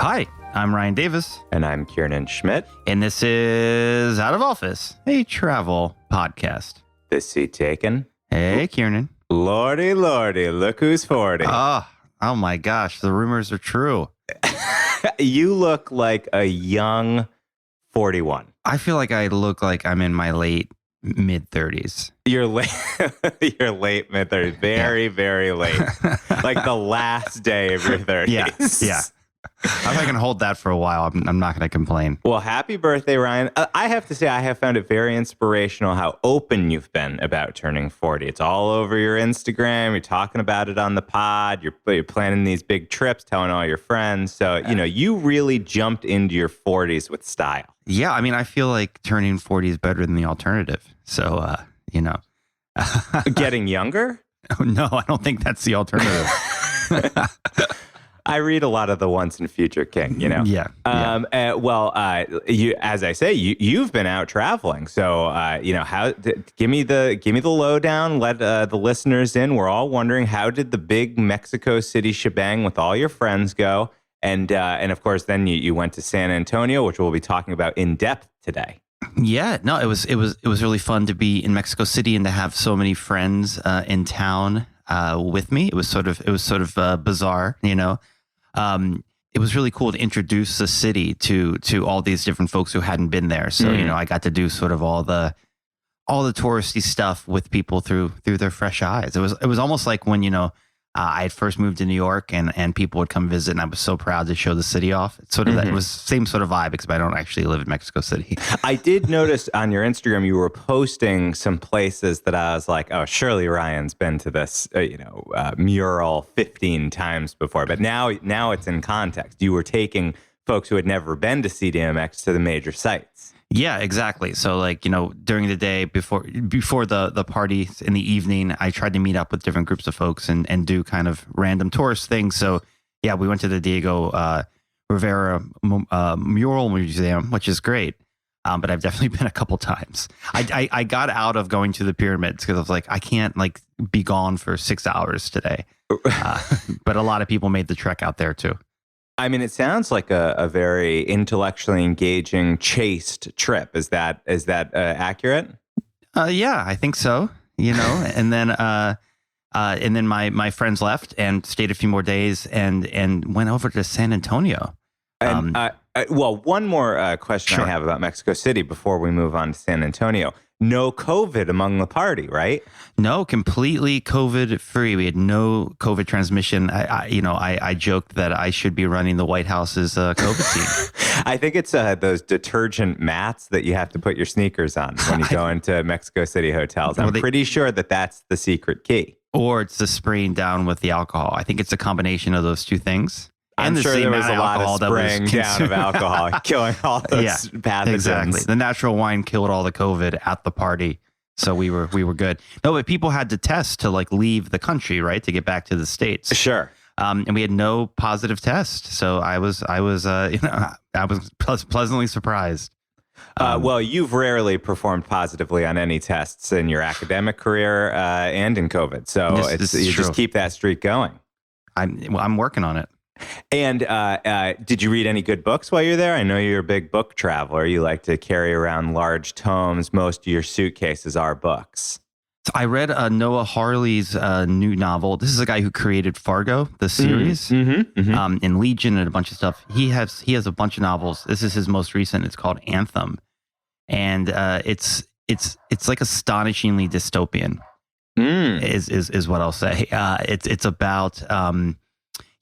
Hi, I'm Ryan Davis. And I'm Kiernan Schmidt. And this is Out of Office, a travel podcast. This seat taken. Hey, Kiernan. Lordy, look who's 40. Oh my gosh, the rumors are true. You look like a young 41. I feel like I look like I'm in my late mid-30s. You're late. You're late mid-30s. Very late. Like the last day of your 30s. Yeah. If I can hold that for a while, I'm not going to complain. Well, happy birthday, Ryan. I have to say, I have found it very inspirational how open you've been about turning 40. It's all over your Instagram. You're talking about it on the pod. You're planning these big trips, telling all your friends. So, you really jumped into your 40s with style. Yeah, I mean, I feel like turning 40 is better than the alternative. So, Getting younger? No, I don't think that's the alternative. I read a lot of the Once and Future King, Yeah. You, as I say, you've been out traveling. So, give me the lowdown. Let the listeners in. We're all wondering, how did the big Mexico City shebang with all your friends go? And of course, then you went to San Antonio, which we'll be talking about in depth today. Yeah, no, it was really fun to be in Mexico City and to have so many friends in town with me. It was sort of bizarre, It was really cool to introduce the city to all these different folks who hadn't been there. So I got to do sort of all the touristy stuff with people through their fresh eyes. It was almost like when I had first moved to New York and people would come visit, and I was so proud to show the city off. It's sort of that. It was same sort of vibe, because I don't actually live in Mexico City. I did notice on your Instagram you were posting some places that I was like, oh, surely Ryan's been to this mural 15 times before. But now it's in context. You were taking folks who had never been to CDMX to the major sites. Yeah, exactly. So during the day before the party in the evening, I tried to meet up with different groups of folks and do kind of random tourist things. So yeah, we went to the Diego Rivera Mural Museum, which is great. But I've definitely been a couple times. I got out of going to the pyramids because I was like, I can't be gone for 6 hours today. But a lot of people made the trek out there too. I mean, it sounds like a very intellectually engaging, chaste trip. Is that accurate? Yeah, I think so. And then my friends left and stayed a few more days and went over to San Antonio. One more question Sure. I have about Mexico City before we move on to San Antonio. No COVID among the party, right? No, completely COVID free. We had no COVID transmission. I joked that I should be running the White House's COVID team. I think it's those detergent mats that you have to put your sneakers on when you go into Mexico City hotels. I'm pretty sure that's the secret key. Or it's the spraying down with the alcohol. I think it's a combination of those two things. I'm sure there was a lot of spraying down of alcohol, killing all those pathogens. Exactly. The natural wine killed all the COVID at the party, so we were good. No, but people had to test to leave the country, right, to get back to the States. Sure. And we had no positive test, so I was pleasantly surprised. Well, you've rarely performed positively on any tests in your academic career and in COVID, so you just keep that streak going. I'm working on it. And did you read any good books while you're there? I know you're a big book traveler. You like to carry around large tomes. Most of your suitcases are books. So I read Noah Hawley's new novel. This is a guy who created Fargo, the series, and Legion and a bunch of stuff. He has a bunch of novels. This is his most recent. It's called Anthem, and it's like astonishingly dystopian. Is what I'll say. It's about.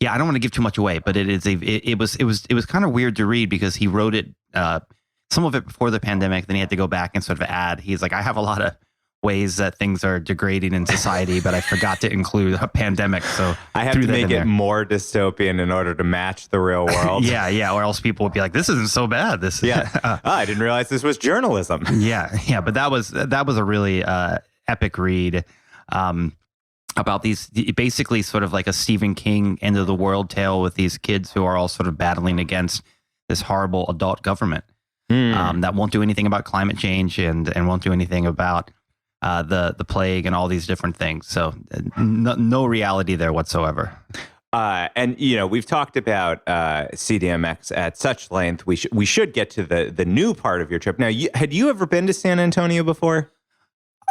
Yeah, I don't want to give too much away, but it was kind of weird to read because he wrote it, some of it before the pandemic. Then he had to go back and sort of add. He's like, I have a lot of ways that things are degrading in society, but I forgot to include a pandemic. So I have to make it more dystopian in order to match the real world. Yeah, or else people would be like, this isn't so bad. I didn't realize this was journalism. Yeah, but that was a really epic read. About these, basically sort of like a Stephen King end of the world tale with these kids who are all sort of battling against this horrible adult government that won't do anything about climate change and won't do anything about the plague and all these different things. So no reality there whatsoever. And we've talked about CDMX at such length. We should get to the new part of your trip. Now, had you ever been to San Antonio before?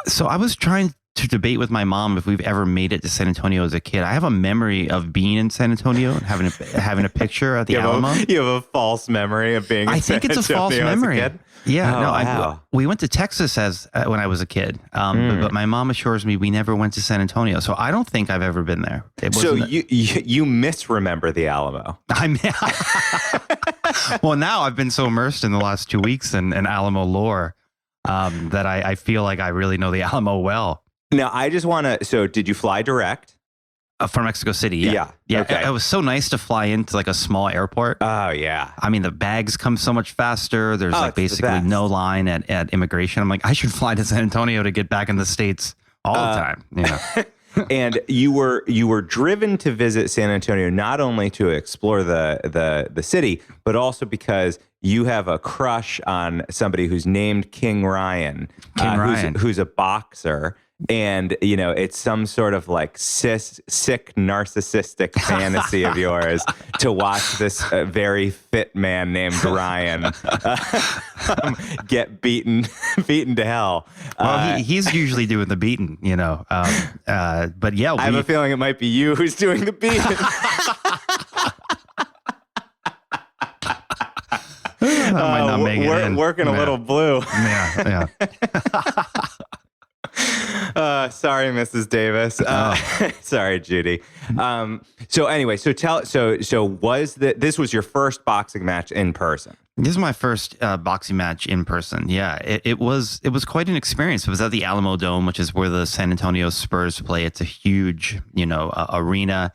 So I was trying to debate with my mom if we've ever made it to San Antonio as a kid. I have a memory of being in San Antonio and having a picture at the Alamo. You have a false memory of being. I think it's a false memory. Yeah, wow. we went to Texas when I was a kid, but my mom assures me we never went to San Antonio, so I don't think I've ever been there. So you misremember the Alamo? Well, now I've been so immersed in the last 2 weeks in Alamo lore that I feel like I really know the Alamo well. Now, I just want to. So, did you fly direct? From Mexico City, yeah. Okay. It was so nice to fly into like a small airport. Oh, yeah. I mean, the bags come so much faster. There's like basically no line at immigration. I'm like, I should fly to San Antonio to get back in the States all the time. And you were driven to visit San Antonio not only to explore the city, but also because you have a crush on somebody who's named King Ryan, who's a boxer. And, it's some sort of like sick narcissistic fantasy of yours to watch this very fit man named Ryan get beaten to hell. Well, he's usually doing the beating, but yeah. I have a feeling it might be you who's doing the beating. That might not make it in. Working a little blue. Yeah. Sorry, Mrs. Davis. Sorry, Judy. This was your first boxing match in person? This is my first boxing match in person. Yeah, it was quite an experience. It was at the Alamo Dome, which is where the San Antonio Spurs play. It's a huge, arena.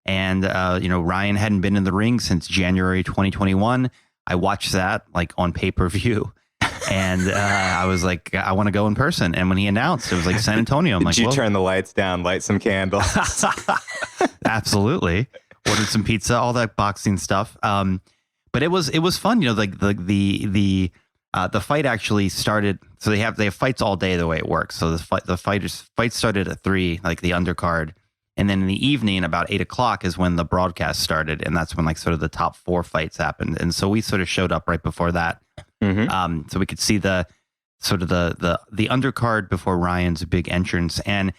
And, Ryan hadn't been in the ring since January 2021. I watched that like on pay-per-view. And I was like, I want to go in person. And when he announced, it was like San Antonio. I'm like, did you turn the lights down, light some candles? Absolutely. Ordered some pizza, all that boxing stuff. But it was fun. The fight actually started. So they have fights all day the way it works. So the fight started at 3, like the undercard. And then in the evening, about 8 o'clock is when the broadcast started. And that's when like sort of the top 4 fights happened. And so we sort of showed up right before that. Mm-hmm. So we could see the sort of the undercard before Ryan's big entrance. And,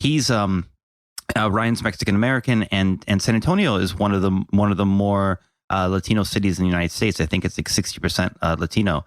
he's Ryan's Mexican American, and San Antonio is one of the more Latino cities in the United States. I think it's like 60% Latino.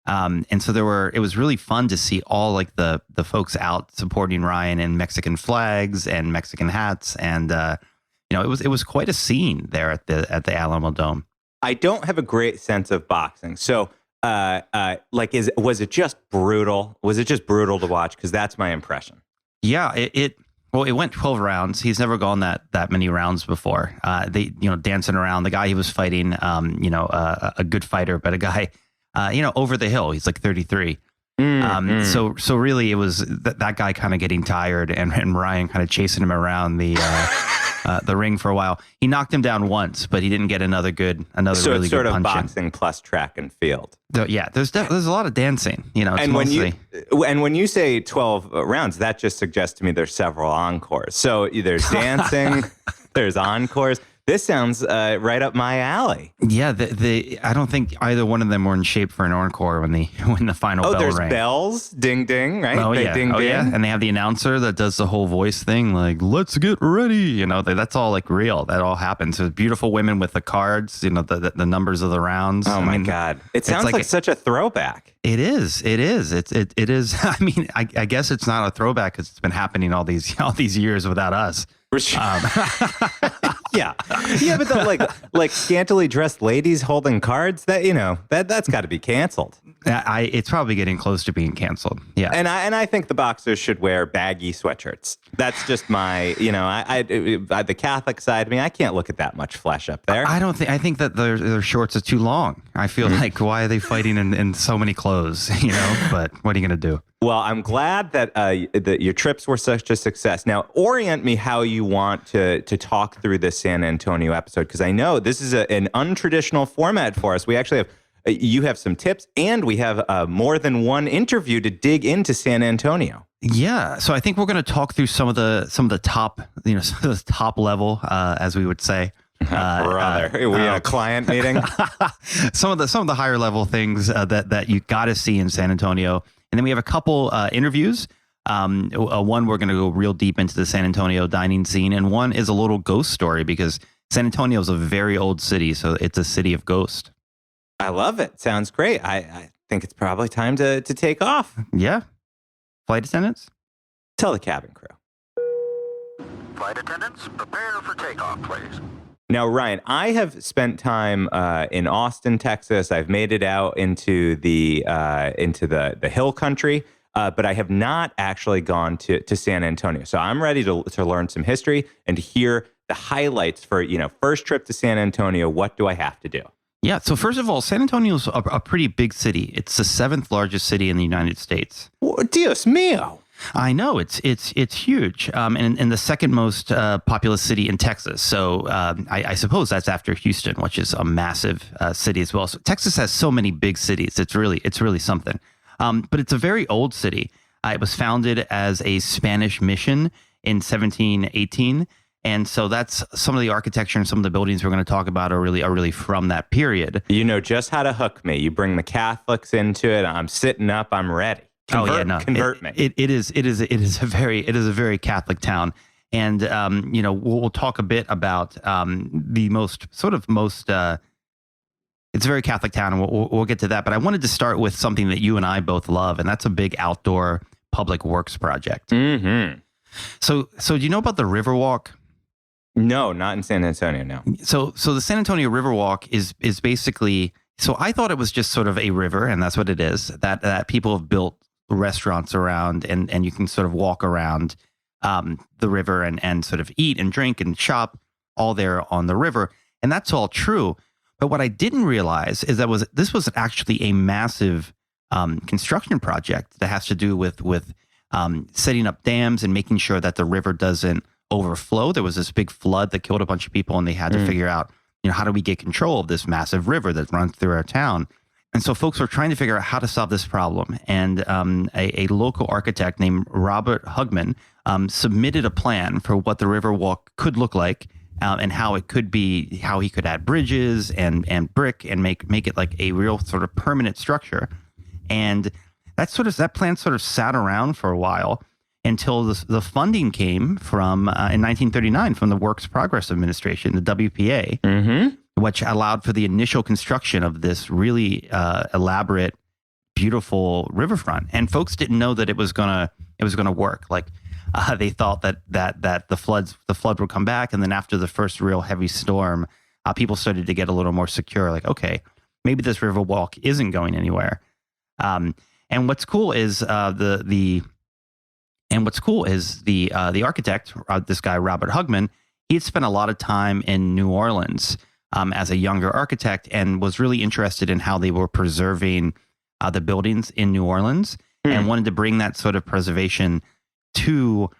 And so it was really fun to see all like the folks out supporting Ryan in Mexican flags and Mexican hats. And, it was quite a scene there at the Alamo Dome. I don't have a great sense of boxing. So, was it just brutal? Was it just brutal to watch? Because that's my impression. Yeah, it went 12 rounds. He's never gone that many rounds before. They, dancing around. The guy he was fighting, a good fighter, but a guy, over the hill. He's like 33. So really, it was that guy kind of getting tired, and Ryan kind of chasing him around the ring for a while. He knocked him down once, but he didn't get another so really good punch. So it's sort of boxing plus track and field. Yeah, there's a lot of dancing. And when you say 12 rounds, that just suggests to me there's several encores. So there's dancing, there's encores. This sounds right up my alley. Yeah, I don't think either one of them were in shape for an encore when the final bell rang. Oh, there's bells, ding ding, right? Oh, yeah. Ding, ding. Yeah, and they have the announcer that does the whole voice thing, like "Let's get ready." That's all like real. That all happens. So beautiful women with the cards, the numbers of the rounds. Oh my God, it sounds like such a throwback. It is. It is. It is. I mean, I guess it's not a throwback because it's been happening all these years without us. Yeah, but like scantily dressed ladies holding cards, that's got to be canceled. It's probably getting close to being canceled. Yeah, and I think the boxers should wear baggy sweatshirts. That's just my, the Catholic side of me. I can't look at that much flesh up there. I think that their shorts are too long. I feel like, why are they fighting in so many clothes? But what are you going to do? Well, I'm glad that your trips were such a success. Now, orient me how you want to talk through this San Antonio episode, because I know this is an untraditional format for us. We actually have you have some tips, and we have more than one interview to dig into San Antonio. Yeah, so I think we're going to talk through some of the top, some of the top level, as we would say. Brother, are we in a client meeting? Some of the higher level things that you got to see in San Antonio, and then we have a couple interviews. One, we're going to go real deep into the San Antonio dining scene, and one is a little ghost story because San Antonio is a very old city, so it's a city of ghosts. I love it. Sounds great. I think it's probably time to take off. Yeah, flight attendants. Tell the cabin crew. Flight attendants, prepare for takeoff, please. Now, Ryan, I have spent time in Austin, Texas. I've made it out into the hill country, but I have not actually gone to San Antonio. So I'm ready to learn some history and to hear the highlights for, first trip to San Antonio. What do I have to do? Yeah. So first of all, San Antonio is a pretty big city. It's the seventh largest city in the United States. Oh, Dios mío. I know it's huge, and the second most populous city in Texas. So I suppose that's after Houston, which is a massive city as well. So Texas has so many big cities. It's really something. But it's a very old city. It was founded as a Spanish mission in 1718. And so that's some of the architecture and some of the buildings we're going to talk about are really from that period. You know just how to hook me. You bring the Catholics into it. I'm sitting up. I'm ready. Convert me. It is a very Catholic town, and we'll talk a bit about the most. It's a very Catholic town, and we'll get to that. But I wanted to start with something that you and I both love, and that's a big outdoor public works project. Mm-hmm. So do you know about the Riverwalk? No, not in San Antonio. No. So the San Antonio Riverwalk is basically. So I thought it was just sort of a river, and that's what it is. That people have built restaurants around, and you can sort of walk around the river and sort of eat and drink and shop all there on the river, and that's all true. But what I didn't realize is this was actually a massive construction project that has to do with setting up dams and making sure that the river doesn't overflow. There was this big flood that killed a bunch of people, and they had to figure out, how do we get control of this massive river that runs through our town? And so folks were trying to figure out how to solve this problem. And a local architect named Robert Hugman submitted a plan for what the Riverwalk could look like and how it could be, how he could add bridges and brick and make it like a real sort of permanent structure. And that plan sort of sat around for a while until the funding came from in 1939 from the Works Progress Administration, the WPA. Mm-hmm. Which allowed for the initial construction of this really elaborate, beautiful riverfront. And folks didn't know that it was gonna work. Like they thought that the flood would come back, and then after the first real heavy storm, people started to get a little more secure. Like, okay, maybe this Riverwalk isn't going anywhere. And what's cool is the architect, this guy Robert Hugman. He had spent a lot of time in New Orleans. As a younger architect, and was really interested in how they were preserving the buildings in New Orleans and wanted to bring that sort of preservation to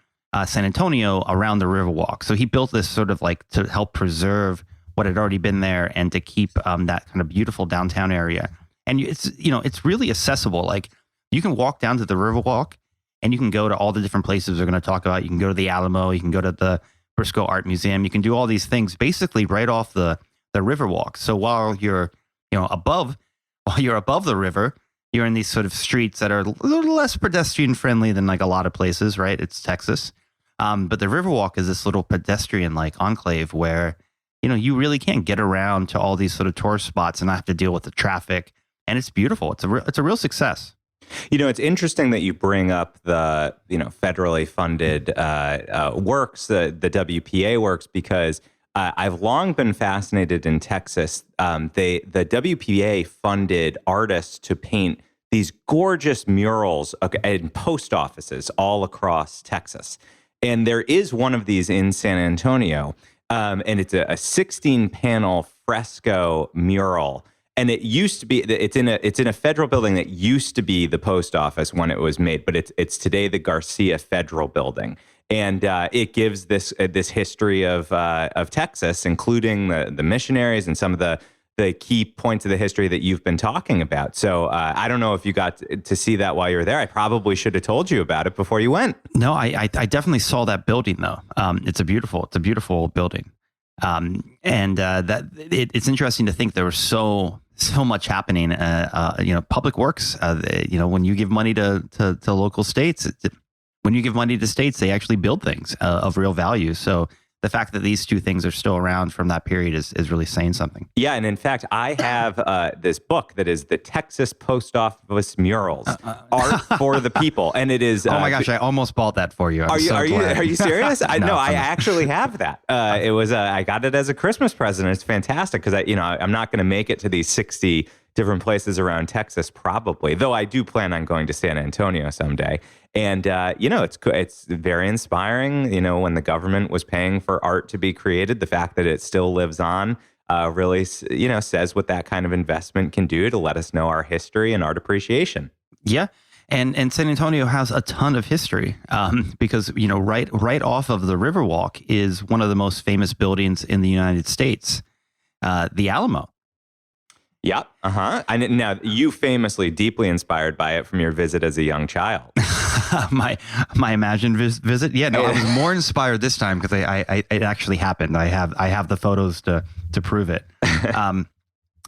San Antonio around the Riverwalk. So he built this sort of like to help preserve what had already been there and to keep that kind of beautiful downtown area. And it's really accessible. Like you can walk down to the Riverwalk and you can go to all the different places we're going to talk about. You can go to the Alamo, you can go to the Briscoe Art Museum. You can do all these things basically right off the Riverwalk. So while you're above the river, you're in these sort of streets that are a little less pedestrian friendly than like a lot of places, right? It's Texas. But the Riverwalk is this little pedestrian like enclave where, you really can't get around to all these sort of tourist spots and not have to deal with the traffic. And it's beautiful. It's a real success. It's interesting that you bring up the, federally funded works, the WPA works, because I've long been fascinated in Texas. The WPA funded artists to paint these gorgeous murals in post offices all across Texas. And there is one of these in San Antonio, and it's a 16-panel fresco mural. And it used to be, it's in a federal building that used to be the post office when it was made, but it's today the Garcia Federal Building. And it gives this history of Texas, including the missionaries and some of the the key points of the history that you've been talking about. So I don't know if you got to see that while you were there. I probably should have told you about it before you went. No, I definitely saw that building though. It's a beautiful building. It's interesting to think there was so much happening. Public works. When you give money to local states, when you give money to states, they actually build things of real value. So the fact that these two things are still around from that period is really saying something. Yeah, and in fact, I have this book that is the Texas Post Office Murals, Art for the People, and it is. Oh my gosh, I almost bought that for you. Are you serious? I actually have that. It was I got it as a Christmas present. It's fantastic because I'm not going to make it to these 60 different places around Texas probably, though I do plan on going to San Antonio someday. And, it's very inspiring, when the government was paying for art to be created, the fact that it still lives on really, says what that kind of investment can do to let us know our history and art appreciation. Yeah. And San Antonio has a ton of history because, right off of the Riverwalk is one of the most famous buildings in the United States, the Alamo. Yep. Now, you famously deeply inspired by it from your visit as a young child. my imagined visit. Yeah, no, I was more inspired this time because it actually happened. I have the photos to prove it.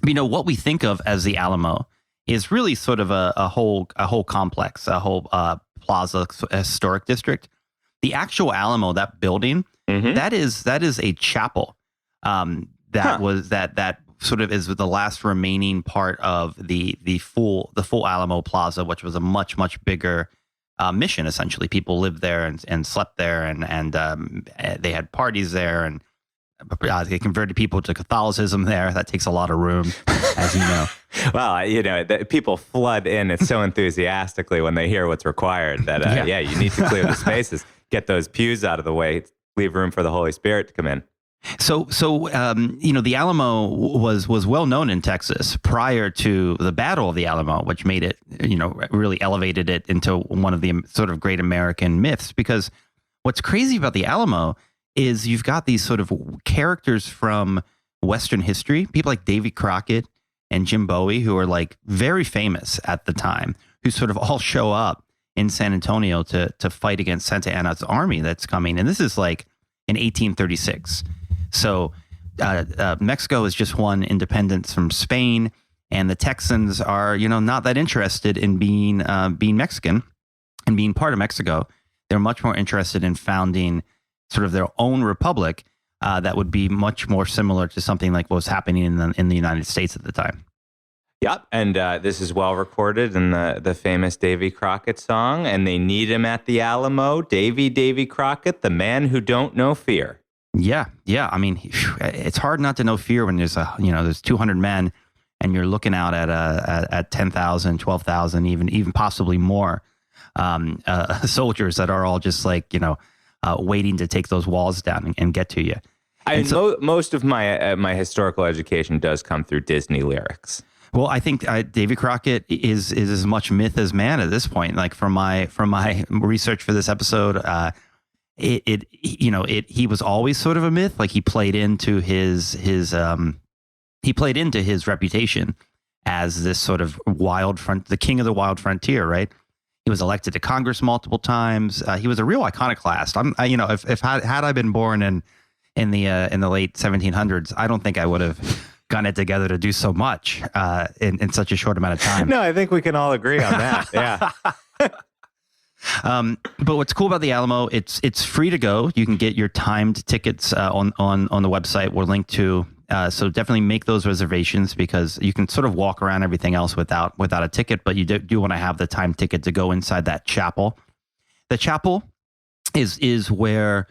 What we think of as the Alamo is really sort of a whole complex, a whole plaza historic district. The actual Alamo, that building, that is a chapel. That sort of is the last remaining part of the full Alamo Plaza, which was a much bigger mission. Essentially, people lived there and slept there, and they had parties there, and they converted people to Catholicism there. That takes a lot of room, as you know. Well, people flood in it so enthusiastically when they hear what's required that you need to clear the spaces, get those pews out of the way, leave room for the Holy Spirit to come in. So the Alamo was well known in Texas prior to the Battle of the Alamo, which made it, really elevated it into one of the sort of great American myths. Because what's crazy about the Alamo is you've got these sort of characters from Western history, people like Davy Crockett and Jim Bowie, who are like very famous at the time, who sort of all show up in San Antonio to fight against Santa Anna's army that's coming. And this is like in 1836. So Mexico has just won independence from Spain, and the Texans are, not that interested in being Mexican and being part of Mexico. They're much more interested in founding sort of their own republic that would be much more similar to something like what was happening in the United States at the time. Yep, and this is well recorded in the famous Davy Crockett song, and they need him at the Alamo, Davy Crockett, the man who don't know fear. Yeah. I mean, it's hard not to know fear when there's 200 men, and you're looking out at 10,000, 12,000, even possibly more soldiers that are all just like waiting to take those walls down and get to you. Most of my historical education does come through Disney lyrics. Well, I think Davy Crockett is as much myth as man at this point. Like from my research for this episode, he was always sort of a myth. Like he played into his reputation as this sort of the king of the wild frontier, right? He was elected to Congress multiple times. He was a real iconoclast. Had I been born in the late 1700s, I don't think I would have gotten it together to do so much in such a short amount of time. No, I think we can all agree on that. Yeah. But what's cool about the Alamo, it's free to go. You can get your timed tickets on the website we're linked to. So definitely make those reservations because you can sort of walk around everything else without a ticket, but you do want to have the timed ticket to go inside that chapel. The chapel is where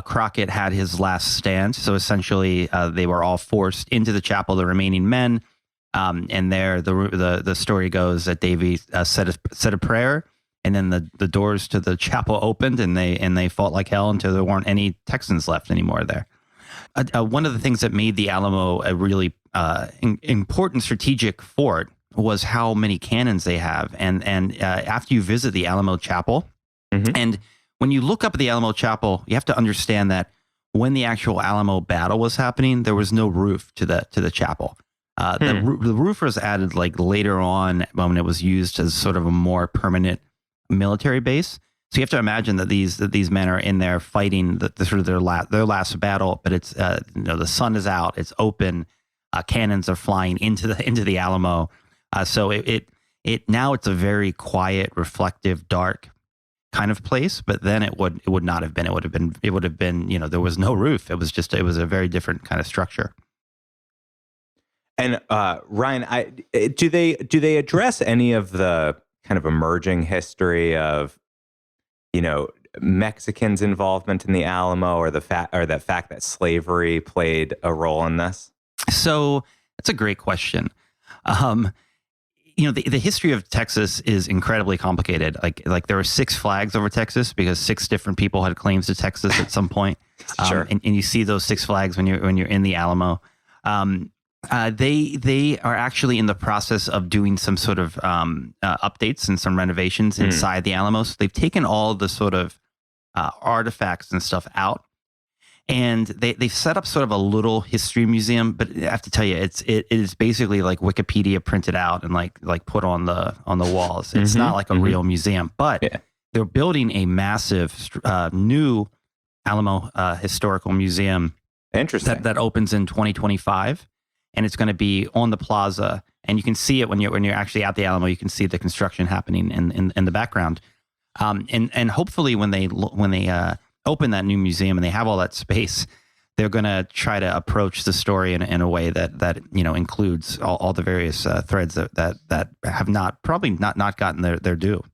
Crockett had his last stand. So essentially, they were all forced into the chapel, the remaining men. And there, the story goes that Davy said a prayer, and then the doors to the chapel opened, and they fought like hell until there weren't any Texans left anymore there. One of the things that made the Alamo a really important strategic fort was how many cannons they have. And after you visit the Alamo Chapel, and when you look up at the Alamo Chapel, you have to understand that when the actual Alamo battle was happening, there was no roof to the chapel. The roof was added like later on when it was used as sort of a more permanent military base. So you have to imagine that these men are in there fighting the sort of their last battle, but it's the sun is out, it's open, cannons are flying into the Alamo. So it now it's a very quiet, reflective, dark kind of place. But then it would not have been. It would have been there was no roof. It was a very different kind of structure. And Ryan, do they address any of the kind of emerging history of Mexicans' involvement in the Alamo, or the fact that slavery played a role in this? So that's a great question. The history of Texas is incredibly complicated. Like there were 6 flags over Texas because 6 different people had claims to Texas at some point. Sure. And you see those 6 flags when you're in the Alamo. They are actually in the process of doing some sort of updates and some renovations inside the Alamo. So they've taken all the sort of artifacts and stuff out, and they've set up sort of a little history museum. But I have to tell you, it is basically like Wikipedia printed out and like put on the walls. It's not like a real museum, but they're building a massive new Alamo historical museum. Interesting. That opens in 2025. And it's going to be on the plaza, and you can see it when you're actually at the Alamo. You can see the construction happening in the background, and hopefully when they open that new museum and they have all that space, they're going to try to approach the story in a way that includes all the various threads that have probably not gotten their due.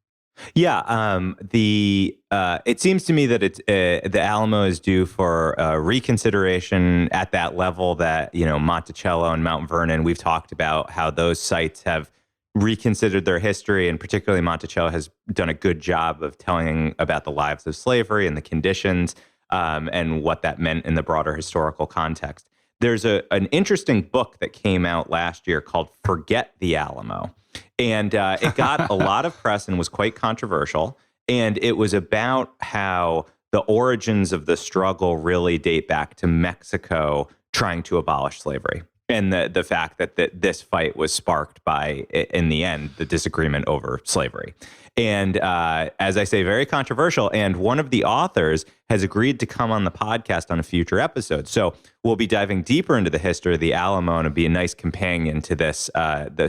Yeah, it seems to me that the Alamo is due for reconsideration at that level that Monticello and Mount Vernon. We've talked about how those sites have reconsidered their history, and particularly Monticello has done a good job of telling about the lives of slavery and the conditions and what that meant in the broader historical context. There's an interesting book that came out last year called "Forget the Alamo." And it got a lot of press and was quite controversial. And it was about how the origins of the struggle really date back to Mexico trying to abolish slavery. And the fact that this fight was sparked by, in the end, the disagreement over slavery. And as I say, very controversial. And one of the authors has agreed to come on the podcast on a future episode. So we'll be diving deeper into the history of the Alamo, and it'll be a nice companion to this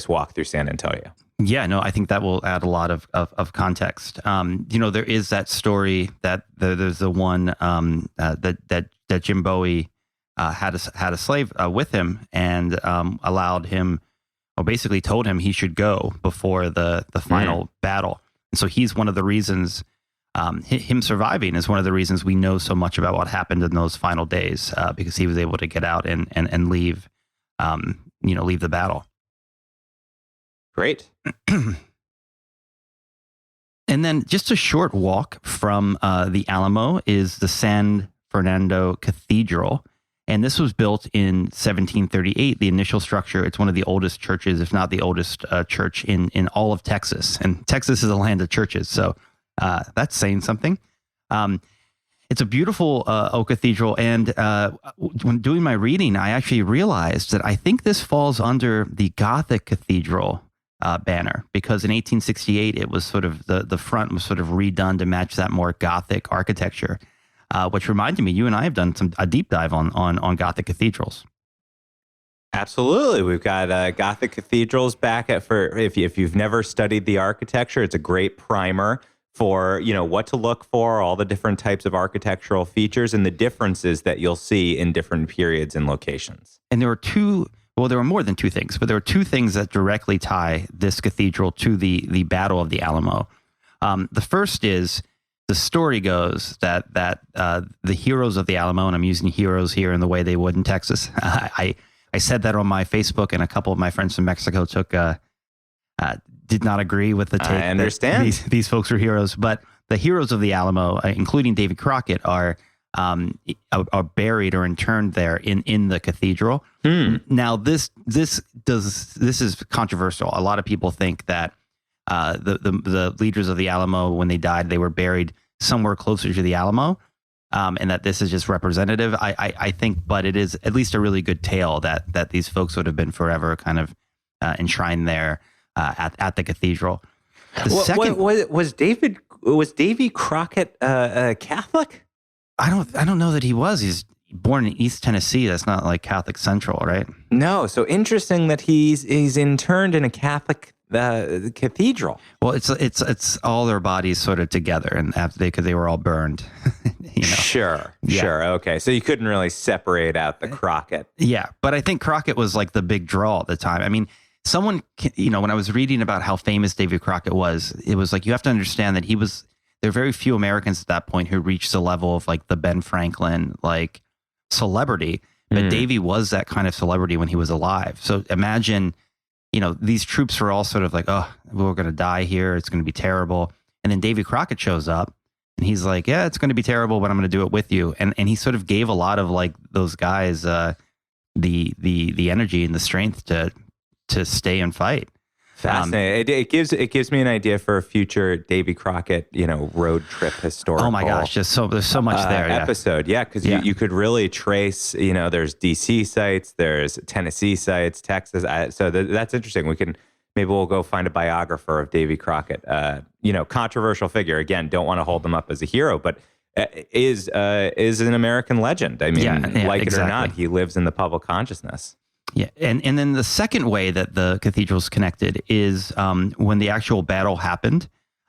walk through San Antonio. Yeah, no, I think that will add a lot of context. There is that story that there's the one that Jim Bowie had a slave with him and allowed him, or basically told him he should go before the final battle. And so he's one of the reasons, him surviving is one of the reasons we know so much about what happened in those final days, because he was able to get out and leave, leave the battle. Great. And then just a short walk from the Alamo is the San Fernando Cathedral. And this was built in 1738, the initial structure. It's one of the oldest churches, if not the oldest church in all of Texas. And Texas is a land of churches, so that's saying something. It's a beautiful old cathedral. And when doing my reading, I actually realized that I think this falls under the Gothic cathedral banner, because in 1868, it was sort of the front was sort of redone to match that more Gothic architecture. Which reminded me, you and I have done a deep dive on Gothic cathedrals. Absolutely. We've got Gothic cathedrals back if you've never studied the architecture, it's a great primer for, what to look for, all the different types of architectural features and the differences that you'll see in different periods and locations. And there were more than 2 things, but there were 2 things that directly tie this cathedral to the Battle of the Alamo. The first is, the story goes that the heroes of the Alamo, and I'm using heroes here in the way they would in Texas. I said that on my Facebook, and a couple of my friends from Mexico did not agree with the take. I understand. These folks are heroes, but the heroes of the Alamo, including David Crockett, are buried or interned there in the cathedral. Now, this is controversial. A lot of people think that the leaders of the Alamo, when they died, they were buried somewhere closer to the Alamo. and that this is just representative. I think, but it is at least a really good tale that these folks would have been forever kind of enshrined there at the cathedral. Was Davy Crockett Catholic? I don't know that he was. He's born in East Tennessee. That's not like Catholic Central, right? No. So interesting that he's interned in a Catholic cathedral. Well, it's all their bodies sort of together, and after because they were all burned. Sure. Okay. So you couldn't really separate out the Crockett. Yeah, but I think Crockett was like the big draw at the time. I mean, when I was reading about how famous Davy Crockett was, it was like you have to understand that there are very few Americans at that point who reached the level of like the Ben Franklin like celebrity, but Davy was that kind of celebrity when he was alive. So imagine, these troops were all sort of like, oh, we're going to die here. It's going to be terrible. And then Davy Crockett shows up and he's like, yeah, it's going to be terrible, but I'm going to do it with you. And he sort of gave a lot of like those guys the energy and the strength to stay and fight. Fascinating. It gives me an idea for a future Davy Crockett, road trip historical. Oh my gosh, there's so much there. Episode, because you could really trace. There's DC sites, there's Tennessee sites, Texas. So that's interesting. Maybe we'll go find a biographer of Davy Crockett. Controversial figure. Again, don't want to hold him up as a hero, but is an American legend. I mean, it or not, he lives in the public consciousness. Yeah, and then the second way that the cathedral's connected is when the actual battle happened.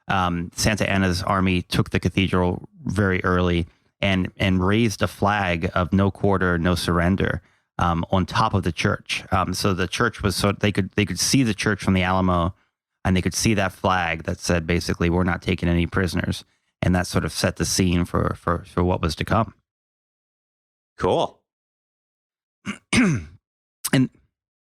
Santa Anna's army took the cathedral very early and raised a flag of no quarter, no surrender on top of the church. So the church was they could see the church from the Alamo, and they could see that flag that said basically we're not taking any prisoners, and that sort of set the scene for what was to come. Cool.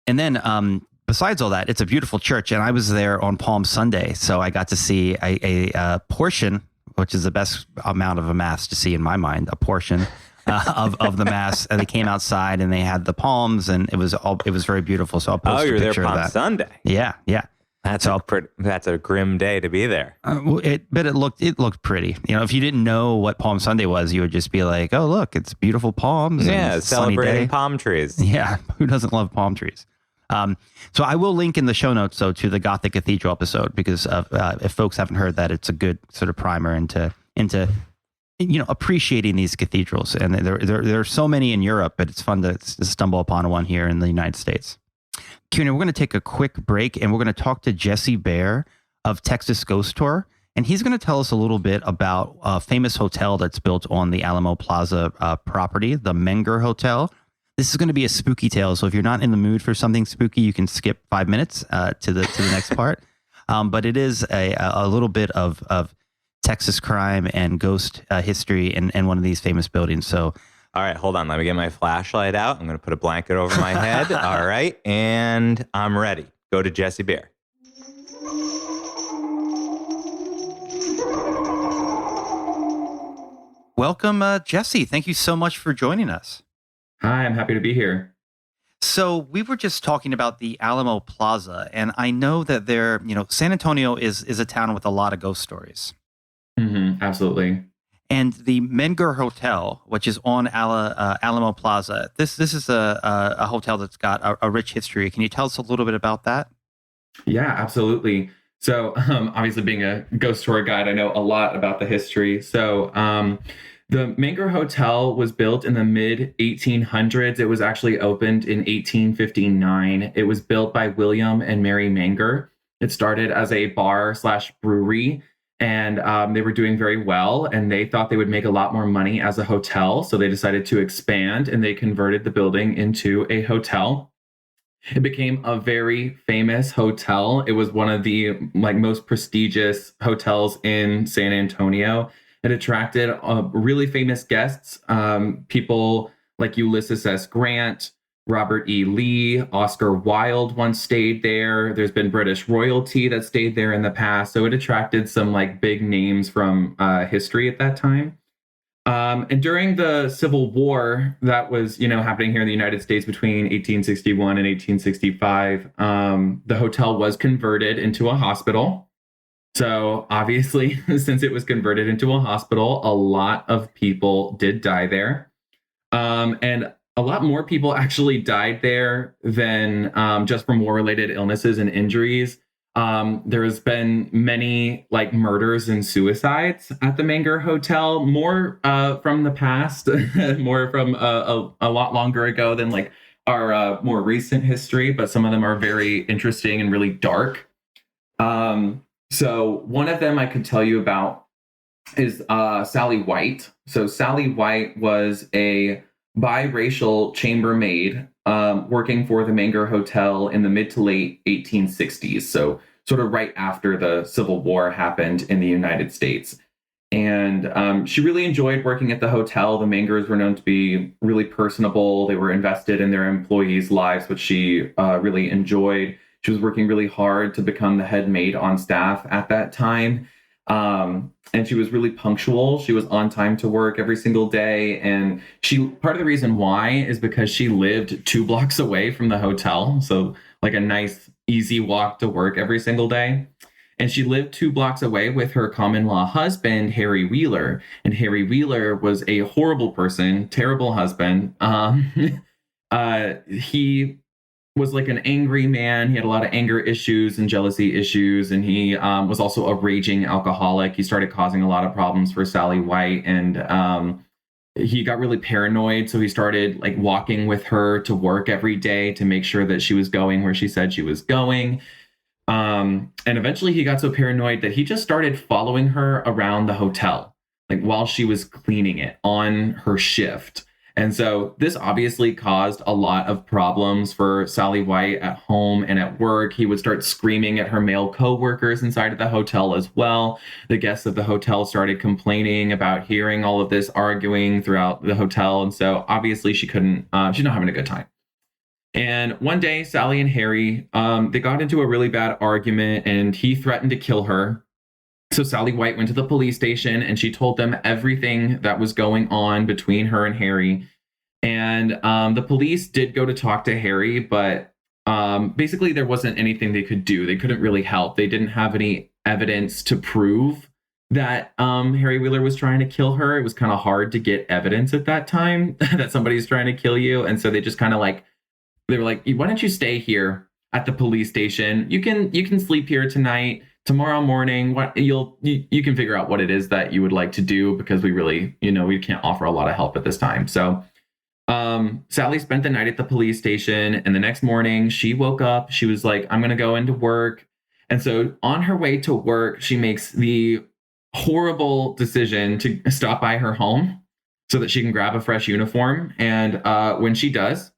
And then besides all that, it's a beautiful church, and I was there on Palm Sunday, so I got to see a portion, which is the best amount of a mass to see in my mind, a portion of the mass. And they came outside and they had the palms, and it was very beautiful. So I'll post a picture of that. Palm Sunday. Yeah. That's a grim day to be there. But it looked pretty. If you didn't know what Palm Sunday was, you would just be like, "Oh, look, it's beautiful palms." Yeah, and celebrating palm trees. Yeah, who doesn't love palm trees? So I will link in the show notes to the Gothic Cathedral episode, because if folks haven't heard that, it's a good sort of primer into appreciating these cathedrals. And there are so many in Europe, but it's fun to stumble upon one here in the United States. Kieran, we're going to take a quick break, and we're going to talk to Jesse Baer of Texas Ghost Tour, and he's going to tell us a little bit about a famous hotel that's built on the Alamo Plaza property, the Menger Hotel. This is going to be a spooky tale, so if you're not in the mood for something spooky, you can skip 5 minutes to the next part. But it is a little bit of Texas crime and ghost history in one of these famous buildings. So. All right, hold on. Let me get my flashlight out. I'm going to put a blanket over my head. All right, and I'm ready. Go to Jesse Baer. Welcome, Jesse. Thank you so much for joining us. Hi, I'm happy to be here. So we were just talking about the Alamo Plaza, and I know that San Antonio is a town with a lot of ghost stories. Mm-hmm, absolutely. And the Menger Hotel, which is on Alamo Plaza, this is a hotel that's got a rich history. Can you tell us a little bit about that? Yeah, absolutely. So obviously being a ghost tour guide, I know a lot about the history. So the Menger Hotel was built in the mid 1800s. It was actually opened in 1859. It was built by William and Mary Menger. It started as a bar/brewery. And they were doing very well, and they thought they would make a lot more money as a hotel. So they decided to expand, and they converted the building into a hotel. It became a very famous hotel. It was one of the most prestigious hotels in San Antonio. It attracted really famous guests, people like Ulysses S. Grant, Robert E. Lee, Oscar Wilde once stayed there. There's been British royalty that stayed there in the past. So it attracted some big names from history at that time. And during the Civil War that was, happening here in the United States between 1861 and 1865, the hotel was converted into a hospital. So obviously, since it was converted into a hospital, a lot of people did die there. And a lot more people actually died there than just from war-related illnesses and injuries. There has been many like murders and suicides at the Menger Hotel, more from the past, more from a lot longer ago than like our more recent history, but some of them are very interesting and really dark. So one of them I could tell you about is Sally White. So Sally White was a biracial chambermaid working for the Menger Hotel in the mid to late 1860s. So sort of right after the Civil War happened in the United States. And she really enjoyed working at the hotel. The Mengers were known to be really personable. They were invested in their employees' lives, which she really enjoyed. She was working really hard to become the head maid on staff at that time. And she was really punctual. She was on time to work every single day. And part of the reason why is because she lived 2 blocks away from the hotel. So like a nice, easy walk to work every single day. And she lived 2 blocks away with her common law husband, Harry Wheeler. And Harry Wheeler was a horrible person, terrible husband. He was like an angry man. He had a lot of anger issues and jealousy issues. And he was also a raging alcoholic. He started causing a lot of problems for Sally White. And he got really paranoid. So he started like walking with her to work every day to make sure that she was going where she said she was going. And eventually he got so paranoid that he just started following her around the hotel, like while she was cleaning it on her shift. And so this obviously caused a lot of problems for Sally White at home and at work. He would start screaming at her male coworkers inside of the hotel as well. The guests of the hotel started complaining about hearing all of this arguing throughout the hotel. And so obviously she's not having a good time. And one day, Sally and Harry, they got into a really bad argument and he threatened to kill her. So Sally White went to the police station and she told them everything that was going on between her and Harry. And the police did go to talk to Harry, but basically there wasn't anything they could do. They couldn't really help. They didn't have any evidence to prove that Harry Wheeler was trying to kill her. It was kind of hard to get evidence at that time that somebody's trying to kill you. And so they just kind of they were like, why don't you stay here at the police station? You can sleep here tonight. Tomorrow morning, you can figure out what it is that you would like to do, because we really, we can't offer a lot of help at this time. So Sally spent the night at the police station, and the next morning she woke up. She was like, I'm going to go into work. And so on her way to work, she makes the horrible decision to stop by her home so that she can grab a fresh uniform. And when she does,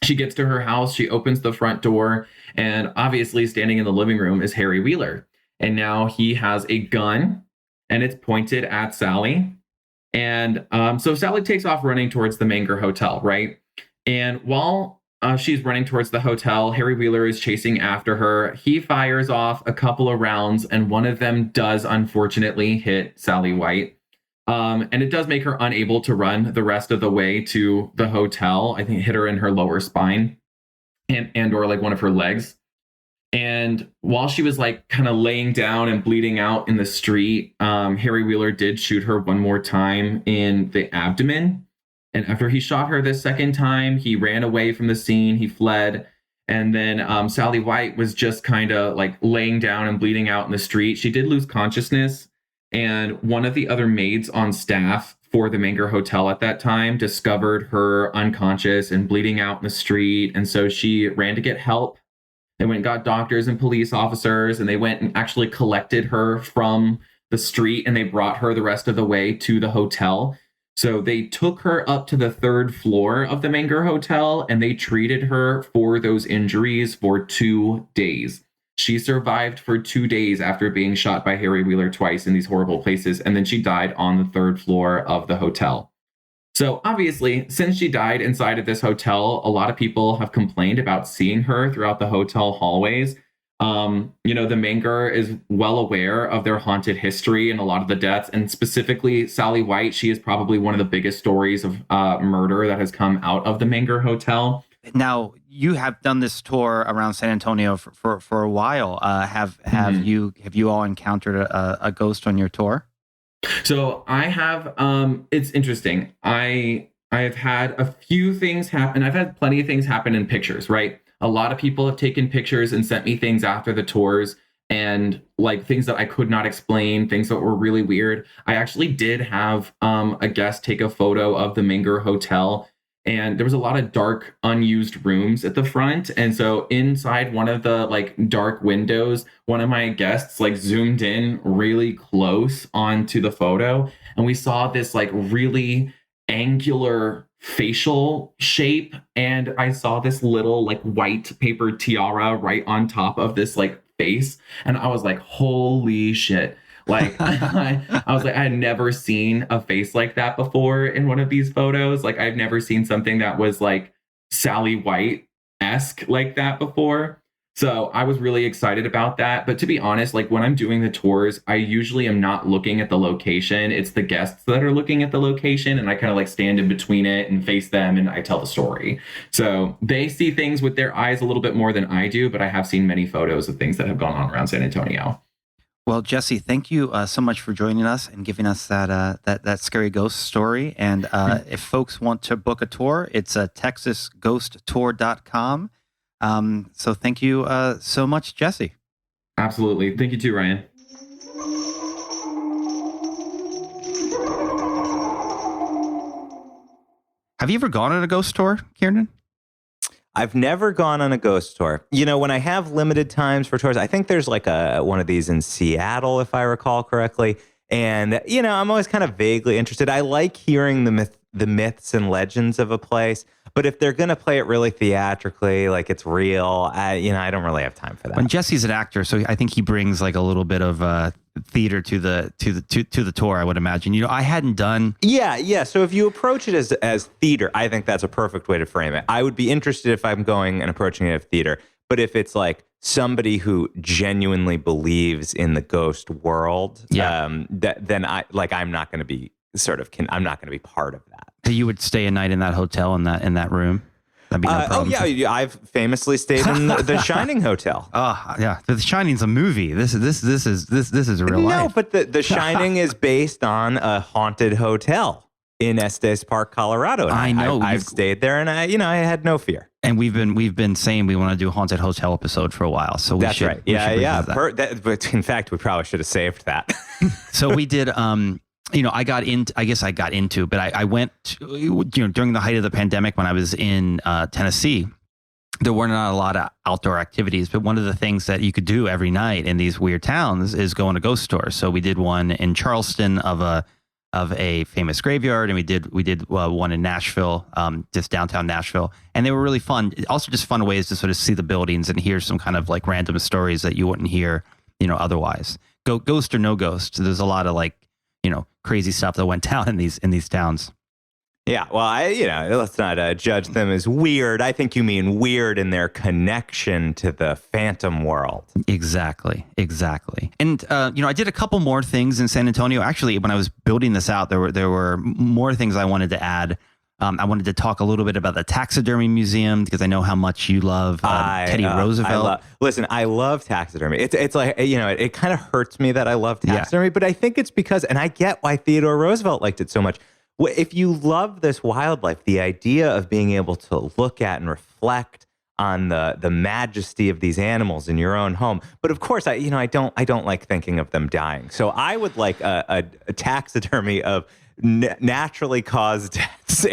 she gets to her house, she opens the front door, and obviously standing in the living room is Harry Wheeler. And now he has a gun and it's pointed at Sally. And so Sally takes off running towards the Menger Hotel, right? And while she's running towards the hotel, Harry Wheeler is chasing after her. He fires off a couple of rounds, and one of them does unfortunately hit Sally White. And it does make her unable to run the rest of the way to the hotel. I think it hit her in her lower spine and or like one of her legs. And while she was like kind of laying down and bleeding out in the street, Harry Wheeler did shoot her one more time in the abdomen. And after he shot her this second time, he ran away from the scene. He fled. And then Sally White was just kind of like laying down and bleeding out in the street. She did lose consciousness. And one of the other maids on staff for the Menger Hotel at that time discovered her unconscious and bleeding out in the street. And so she ran to get help. They went and got doctors and police officers, and they went and actually collected her from the street, and they brought her the rest of the way to the hotel. So they took her up to the 3rd floor of the Menger Hotel, and they treated her for those injuries for 2 days. She survived for 2 days after being shot by Harry Wheeler twice in these horrible places, and then she died on the 3rd floor of the hotel. So obviously, since she died inside of this hotel, a lot of people have complained about seeing her throughout the hotel hallways. The Menger is well aware of their haunted history and a lot of the deaths, and specifically Sally White. She is probably one of the biggest stories of murder that has come out of the Menger Hotel. Now, you have done this tour around San Antonio for a while. Have you all encountered a ghost on your tour? So I have. It's interesting. I have had a few things happen. I've had plenty of things happen in pictures, right? A lot of people have taken pictures and sent me things after the tours, and like things that I could not explain, things that were really weird. I actually did have a guest take a photo of the Menger Hotel, and there was a lot of dark, unused rooms at the front. And so inside one of the like dark windows, one of my guests like zoomed in really close onto the photo, and we saw this like really angular facial shape, and I saw this little like white paper tiara right on top of this like face, and I was like, holy shit. Like I was like, I had never seen a face like that before in one of these photos. Like I've never seen something that was like Sally White-esque like that before. So I was really excited about that. But to be honest, like when I'm doing the tours, I usually am not looking at the location. It's the guests that are looking at the location, and I kind of like stand in between it and face them, and I tell the story. So they see things with their eyes a little bit more than I do, but I have seen many photos of things that have gone on around San Antonio. Well, Jesse, thank you so much for joining us and giving us that scary ghost story. And if folks want to book a tour, it's texasghosttour.com. So thank you so much, Jesse. Absolutely. Thank you too, Ryan. Have you ever gone on a ghost tour, Kieran? I've never gone on a ghost tour. You know, when I have limited times for tours, I think there's like one of these in Seattle, if I recall correctly. And, you know, I'm always kind of vaguely interested. I like hearing the myths and legends of a place. But if they're going to play it really theatrically, like it's real, I don't really have time for that. When Jesse's an actor, so I think he brings like a little bit of theater to the tour, I would imagine. You know, I hadn't done. Yeah. So if you approach it as theater, I think that's a perfect way to frame it. I would be interested if I'm going and approaching it as theater. But if it's like somebody who genuinely believes in the ghost world, then I'm not going to be I'm not going to be part of that. So you would stay a night in that hotel in that room? That'd be no problem. Oh yeah, I've famously stayed in the Shining Hotel. Oh yeah, The Shining's a movie. This is real life. No, but the Shining is based on a haunted hotel in Estes Park, Colorado. And I know. I've stayed there, and I had no fear. And we've been saying we want to do a haunted hotel episode for a while. So that's right. Yeah. But in fact, we probably should have saved that. So we did. I got into, but I went to, during the height of the pandemic when I was in Tennessee, there were not a lot of outdoor activities, but one of the things that you could do every night in these weird towns is go on a ghost tour. So we did one in Charleston of a famous graveyard, and we did one in Nashville, just downtown Nashville, and they were really fun. Also just fun ways to sort of see the buildings and hear some kind of like random stories that you wouldn't hear, otherwise. Ghost or no ghost, there's a lot of like, crazy stuff that went down in these towns. Yeah, well, let's not judge them as weird. I think you mean weird in their connection to the phantom world. Exactly. And I did a couple more things in San Antonio. Actually, when I was building this out, there were more things I wanted to add. I wanted to talk a little bit about the taxidermy museum because I know how much you love Teddy Roosevelt. I love taxidermy. It's like, it kind of hurts me that I love taxidermy, but I think it's because, and I get why Theodore Roosevelt liked it so much. If you love this wildlife, the idea of being able to look at and reflect on the majesty of these animals in your own home. But of course, I don't like thinking of them dying. So I would like a taxidermy of naturally caused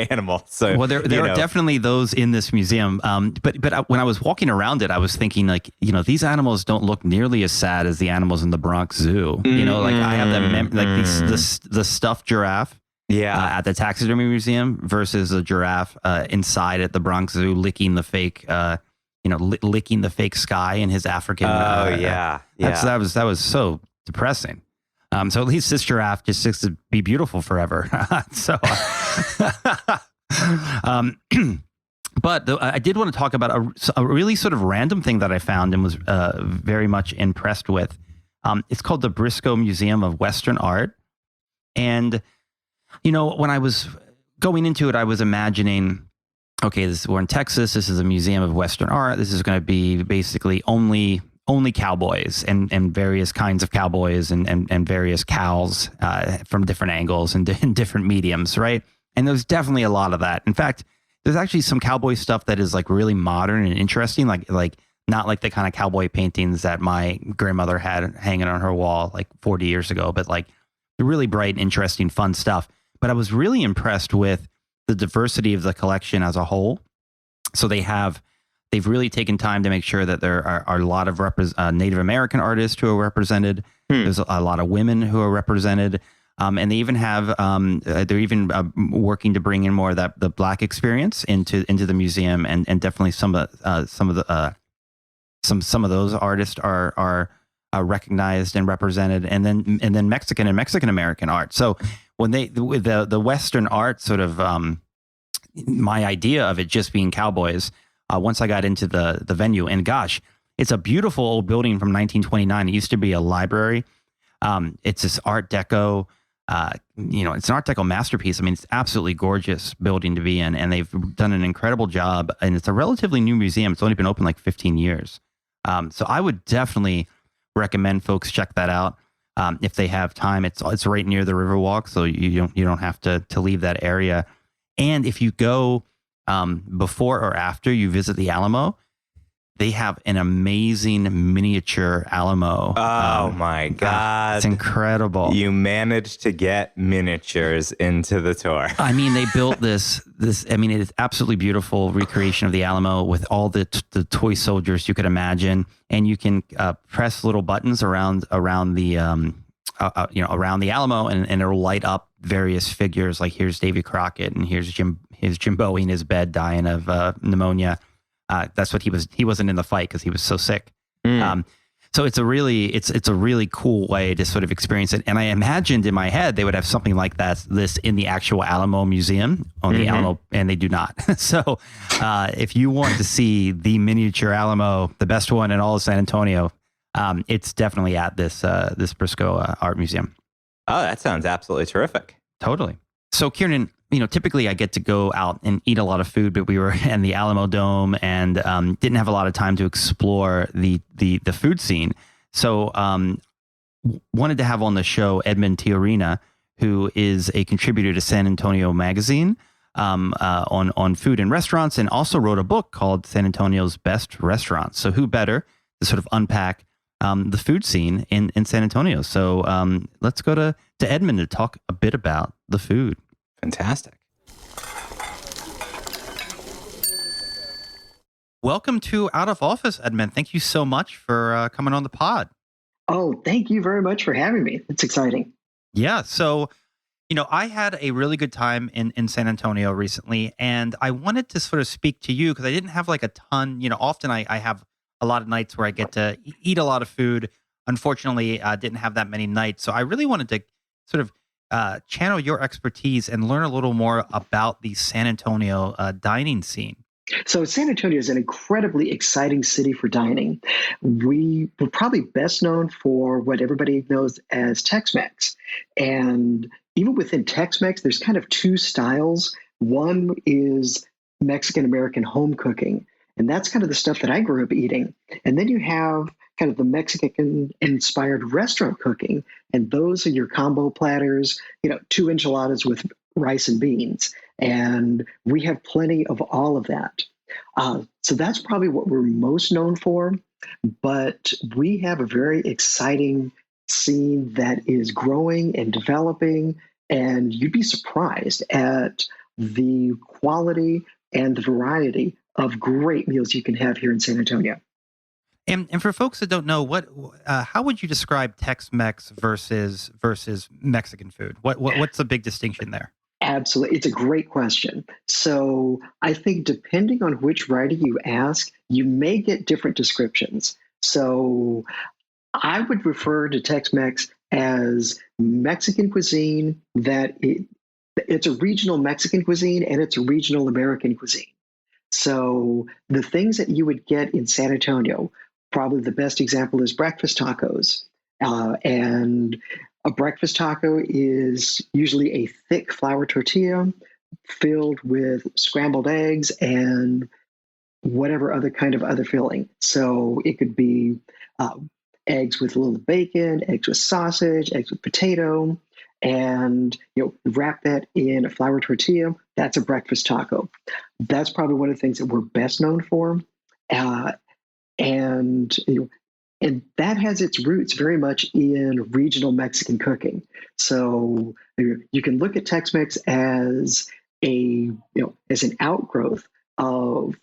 animals. So, well, there are definitely those in this museum. But when I was walking around it, I was thinking like, these animals don't look nearly as sad as the animals in the Bronx Zoo. I have them the stuffed giraffe. Yeah, at the taxidermy museum versus a giraffe inside at the Bronx Zoo licking the fake, licking the fake sky in his African. Yeah. That was so depressing. So at least this giraffe just gets to be beautiful forever. But I did want to talk about a really sort of random thing that I found and was very much impressed with. It's called the Briscoe Museum of Western Art, and when I was going into it, I was imagining okay, we're in Texas. This is a museum of Western art. This is going to be basically only cowboys and various kinds of cowboys and various cows from different angles and in different mediums, right? And there's definitely a lot of that. In fact, there's actually some cowboy stuff that is like really modern and interesting, like not like the kind of cowboy paintings that my grandmother had hanging on her wall like 40 years ago, but like really bright, interesting, fun stuff. But I was really impressed with the diversity of the collection as a whole. So they've really taken time to make sure that there are a lot of Native American artists who are represented. There's a lot of women who are represented. And they even have they're even working to bring in more of the Black experience into the museum, and definitely some of those artists are recognized and represented, and then Mexican and Mexican American art. So when the Western art sort of my idea of it just being cowboys, once I got into the venue, and gosh, it's a beautiful old building from 1929. It used to be a library. It's this Art Deco. It's an Art Deco masterpiece. I mean, it's absolutely gorgeous building to be in, and they've done an incredible job. And it's a relatively new museum. It's only been open like 15 years. So I would definitely recommend folks check that out if they have time. It's right near the Riverwalk, so you don't have to leave that area. And if you go before or after you visit the Alamo, they have an amazing miniature Alamo. Oh my God. It's incredible. You managed to get miniatures into the tour. I mean, they built this, I mean, it is absolutely beautiful recreation of the Alamo with all the toy soldiers you could imagine. And you can press little buttons around the Alamo, and it'll light up various figures. Like here's Davy Crockett, and here's Jim Bowie in his bed dying of pneumonia. That's what he wasn't in the fight because he was so sick. So it's a really cool way to sort of experience it. And I imagined in my head they would have something like this in the actual Alamo Museum on the Alamo, and they do not. So if you want to see the miniature Alamo, the best one in all of San Antonio, it's definitely at this Briscoe Art Museum. Oh, that sounds absolutely terrific. Totally. So Kieran, typically I get to go out and eat a lot of food, but we were in the Alamo Dome and didn't have a lot of time to explore the food scene. So wanted to have on the show Edmund Tijerina, who is a contributor to San Antonio Magazine on food and restaurants, and also wrote a book called San Antonio's Best Restaurants. So who better to sort of unpack the food scene in San Antonio? So let's go to Edmund to talk a bit about the food. Fantastic. Welcome to Out of Office, Edmund. Thank you so much for coming on the pod. Oh, thank you very much for having me. It's exciting. Yeah. So, I had a really good time in San Antonio recently, and I wanted to sort of speak to you because I didn't have like a ton, often I have a lot of nights where I get to eat a lot of food. Unfortunately, I didn't have that many nights. So I really wanted to sort of channel your expertise and learn a little more about the San Antonio dining scene. So San Antonio is an incredibly exciting city for dining. We're probably best known for what everybody knows as Tex-Mex. And even within Tex-Mex, there's kind of two styles. One is Mexican-American home cooking. And that's kind of the stuff that I grew up eating. And then you have kind of the Mexican-inspired restaurant cooking. And those are your combo platters, 2 enchiladas with rice and beans. And we have plenty of all of that. So that's probably what we're most known for. But we have a very exciting scene that is growing and developing. And you'd be surprised at the quality and the variety of great meals you can have here in San Antonio. And for folks that don't know, how would you describe Tex-Mex versus Mexican food? What's the big distinction there? Absolutely. It's a great question. So I think depending on which writer you ask, you may get different descriptions. So I would refer to Tex-Mex as Mexican cuisine it's a regional Mexican cuisine and it's a regional American cuisine. So the things that you would get in San Antonio, probably the best example is breakfast tacos. And a breakfast taco is usually a thick flour tortilla filled with scrambled eggs and whatever other kind of other filling. So it could be eggs with a little bacon, eggs with sausage, eggs with potato, and wrap that in a flour tortilla. That's a breakfast taco. That's probably one of the things that we're best known for, and and that has its roots very much in regional Mexican cooking. So you can look at Tex-Mex as as an outgrowth of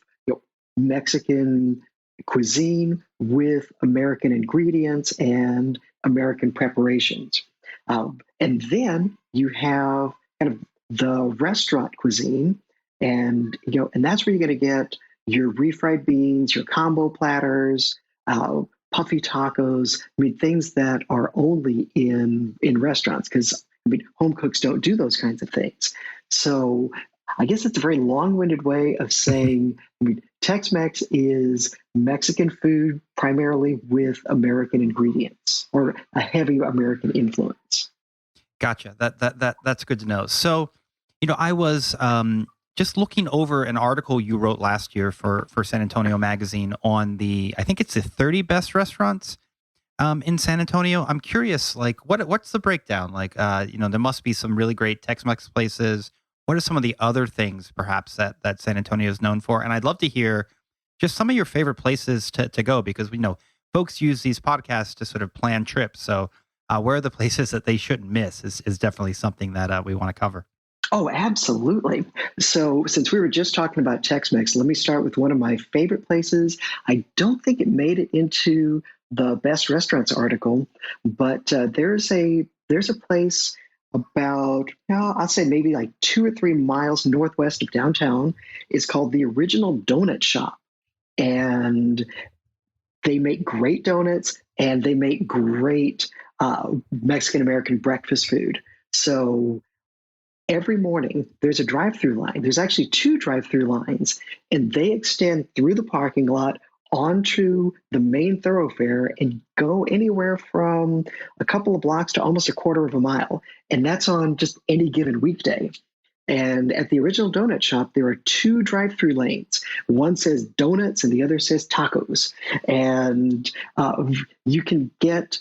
Mexican cuisine with American ingredients and American preparations. And then you have kind of the restaurant cuisine, and that's where you're going to get your refried beans, your combo platters, puffy tacos. I mean, things that are only in restaurants, because home cooks don't do those kinds of things. So I guess it's a very long-winded way of saying, Tex-Mex is Mexican food primarily with American ingredients, or a heavy American influence. Gotcha. That's good to know. So, I was just looking over an article you wrote last year for San Antonio Magazine on I think it's the 30 best restaurants in San Antonio. I'm curious, what's the breakdown? There must be some really great Tex-Mex places. What are some of the other things, perhaps, that San Antonio is known for? And I'd love to hear just some of your favorite places to go, because we know folks use these podcasts to sort of plan trips. So where are the places that they shouldn't miss is definitely something that we want to cover. Oh, absolutely. So since we were just talking about Tex-Mex, let me start with one of my favorite places. I don't think it made it into the best restaurants article, but there's a place about, I'll say maybe like 2 or 3 miles northwest of downtown. It's called the Original Donut Shop. And they make great donuts, and they make great Mexican-American breakfast food. So every morning there's a drive-through line. There's actually 2 drive-through lines, and they extend through the parking lot onto the main thoroughfare and go anywhere from a couple of blocks to almost a quarter of a mile. And that's on just any given weekday. And at the Original Donut Shop, there are 2 drive-through lanes. One says donuts and the other says tacos. And you can get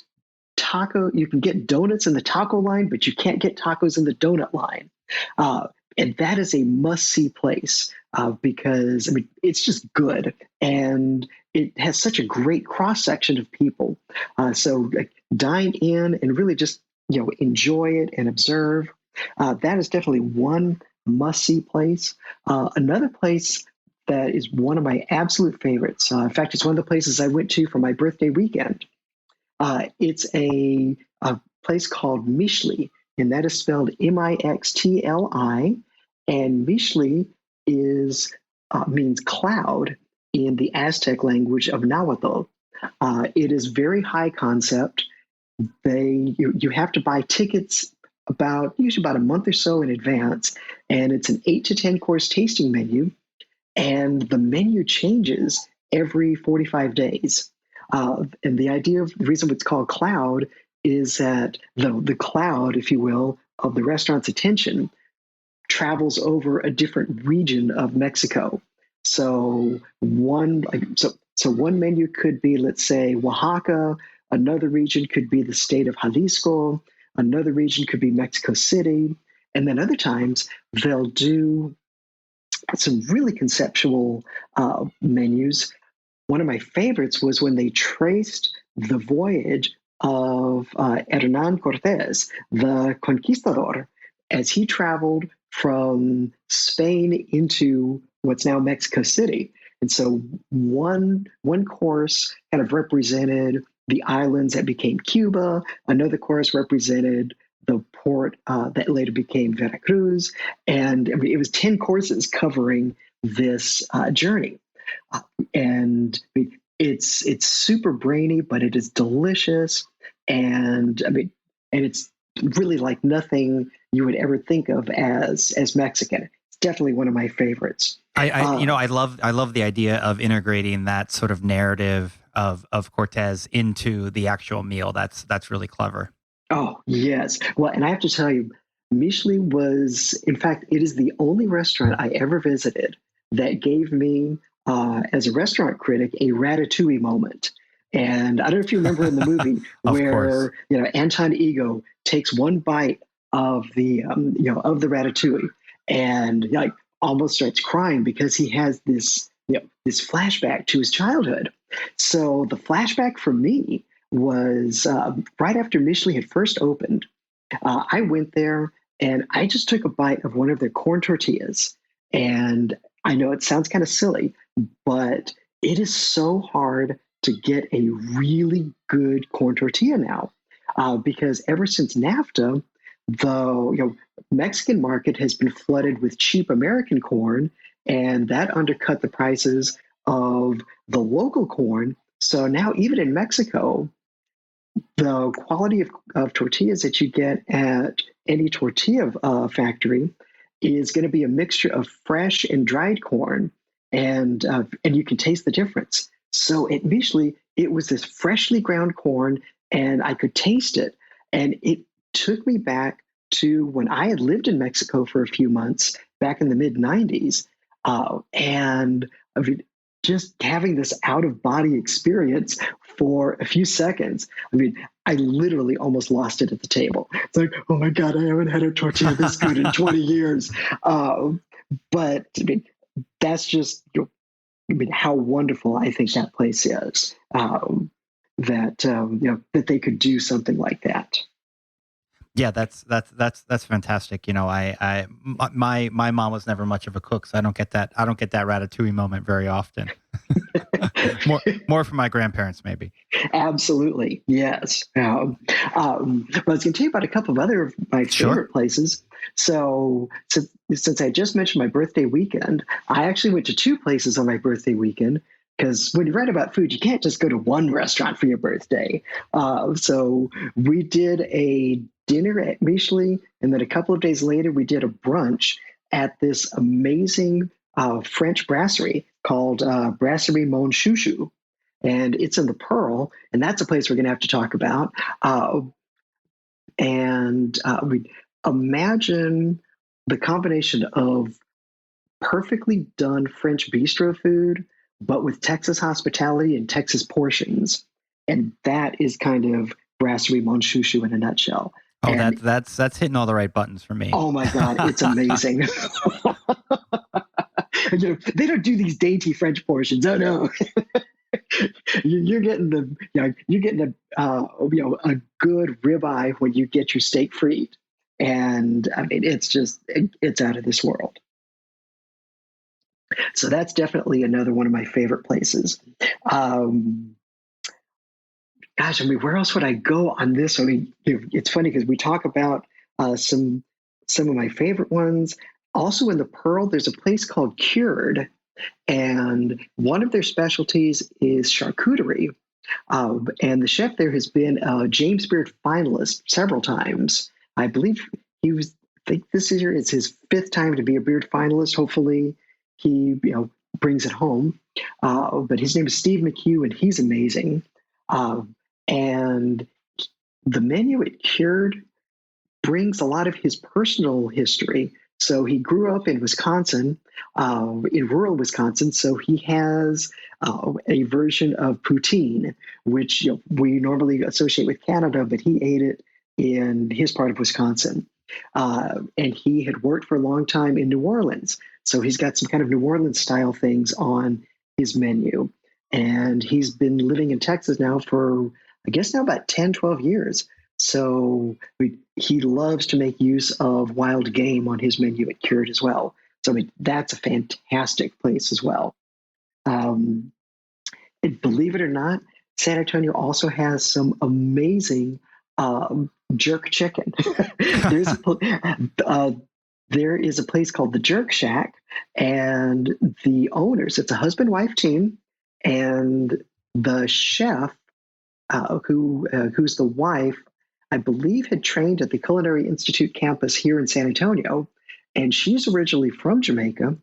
donuts in the taco line, but you can't get tacos in the donut line. And that is a must-see place because it's just good, and it has such a great cross-section of people. So dine in and really just enjoy it and observe. That is definitely one must-see place. Another place that is one of my absolute favorites. In fact, it's one of the places I went to for my birthday weekend. It's a place called Mixtli, and that is spelled Mixtli. And Mixtli means cloud in the Aztec language of Nahuatl. It is very high concept. You have to buy tickets usually about a month or so in advance, and it's an 8 to 10 course tasting menu, and the menu changes every 45 days. And the reason it's called cloud is that the cloud, if you will, of the restaurant's attention travels over a different region of Mexico. So one menu could be, let's say, Oaxaca. Another region could be the state of Jalisco. Another region could be Mexico City. And then other times they'll do some really conceptual menus. One of my favorites was when they traced the voyage of Hernan Cortés, the conquistador, as he traveled from Spain into what's now Mexico City. And so one course kind of represented the islands that became Cuba. Another course represented the port that later became Veracruz. And it was 10 courses covering this journey. And it's super brainy, but it is delicious. And it's really like nothing you would ever think of as Mexican. It's definitely one of my favorites. I love the idea of integrating that sort of narrative of Cortez into the actual meal. That's really clever. Oh, yes. Well, and I have to tell you, Michelin was, in fact, it is the only restaurant I ever visited that gave me, as a restaurant critic, a ratatouille moment. And I don't know if you remember in the movie Of course. where Anton Ego takes one bite of the of the ratatouille and like almost starts crying because he has this this flashback to his childhood. So the flashback for me was right after Michelin had first opened. I went there and I just took a bite of one of their corn tortillas. And I know it sounds kind of silly, but it is so hard to get a really good corn tortilla now, because ever since NAFTA, the Mexican market has been flooded with cheap American corn, and that undercut the prices of the local corn. So now, even in Mexico, the quality of tortillas that you get at any tortilla factory is going to be a mixture of fresh and dried corn, and you can taste the difference. So initially, it was this freshly ground corn, and I could taste it, and it took me back to when I had lived in Mexico for a few months back in the mid '90s, and I mean, just having this out of body experience for a few seconds. I mean, I literally almost lost it at the table. It's like, oh my God, I haven't had a tortilla this good in 20 years. But I mean, that's just how wonderful I think that place is. That they could do something like that. Yeah, that's fantastic. My mom was never much of a cook, so I don't get that ratatouille moment very often. more from my grandparents, maybe. Absolutely, yes. I was going to tell you about a couple of other of my favorite places. So since I just mentioned my birthday weekend, I actually went to two places on my birthday weekend. Because when you write about food, you can't just go to one restaurant for your birthday. So we did a dinner at Michelin, and then a couple of days later, we did a brunch at this amazing French brasserie called Brasserie Mon Chouchou. And it's in the Pearl, and that's a place we're going to have to talk about. We imagine the combination of perfectly done French bistro food, but with Texas hospitality and Texas portions. And that is kind of Brasserie Mon Chouchou in a nutshell. Oh, and that's hitting all the right buttons for me. Oh my God, it's amazing. They don't do these dainty French portions. Oh no. You're getting a good ribeye when you get your steak fried. And I mean, it's out of this world. So that's definitely another one of my favorite places. Gosh, I mean, where else would I go on this? I mean, it's funny because we talk about some of my favorite ones. Also in the Pearl, there's a place called Cured, and one of their specialties is charcuterie. And the chef there has been a James Beard finalist several times. I believe I think this year is his fifth time to be a Beard finalist. Hopefully he brings it home. But his name is Steve McHugh, and he's amazing. And the menu at Cured brings a lot of his personal history. So he grew up in Wisconsin, in rural Wisconsin. So he has a version of poutine, which we normally associate with Canada, but he ate it in his part of Wisconsin. And he had worked for a long time in New Orleans. So he's got some kind of New Orleans style things on his menu. And he's been living in Texas now for, I guess now about 10, 12 years. So he loves to make use of wild game on his menu at Cured as well. So I mean, that's a fantastic place as well. And believe it or not, San Antonio also has some amazing jerk chicken. There is a place called the Jerk Shack, and the owners, it's a husband-wife team, and the chef, who's the wife, I believe had trained at the Culinary Institute campus here in San Antonio, and she's originally from Jamaica.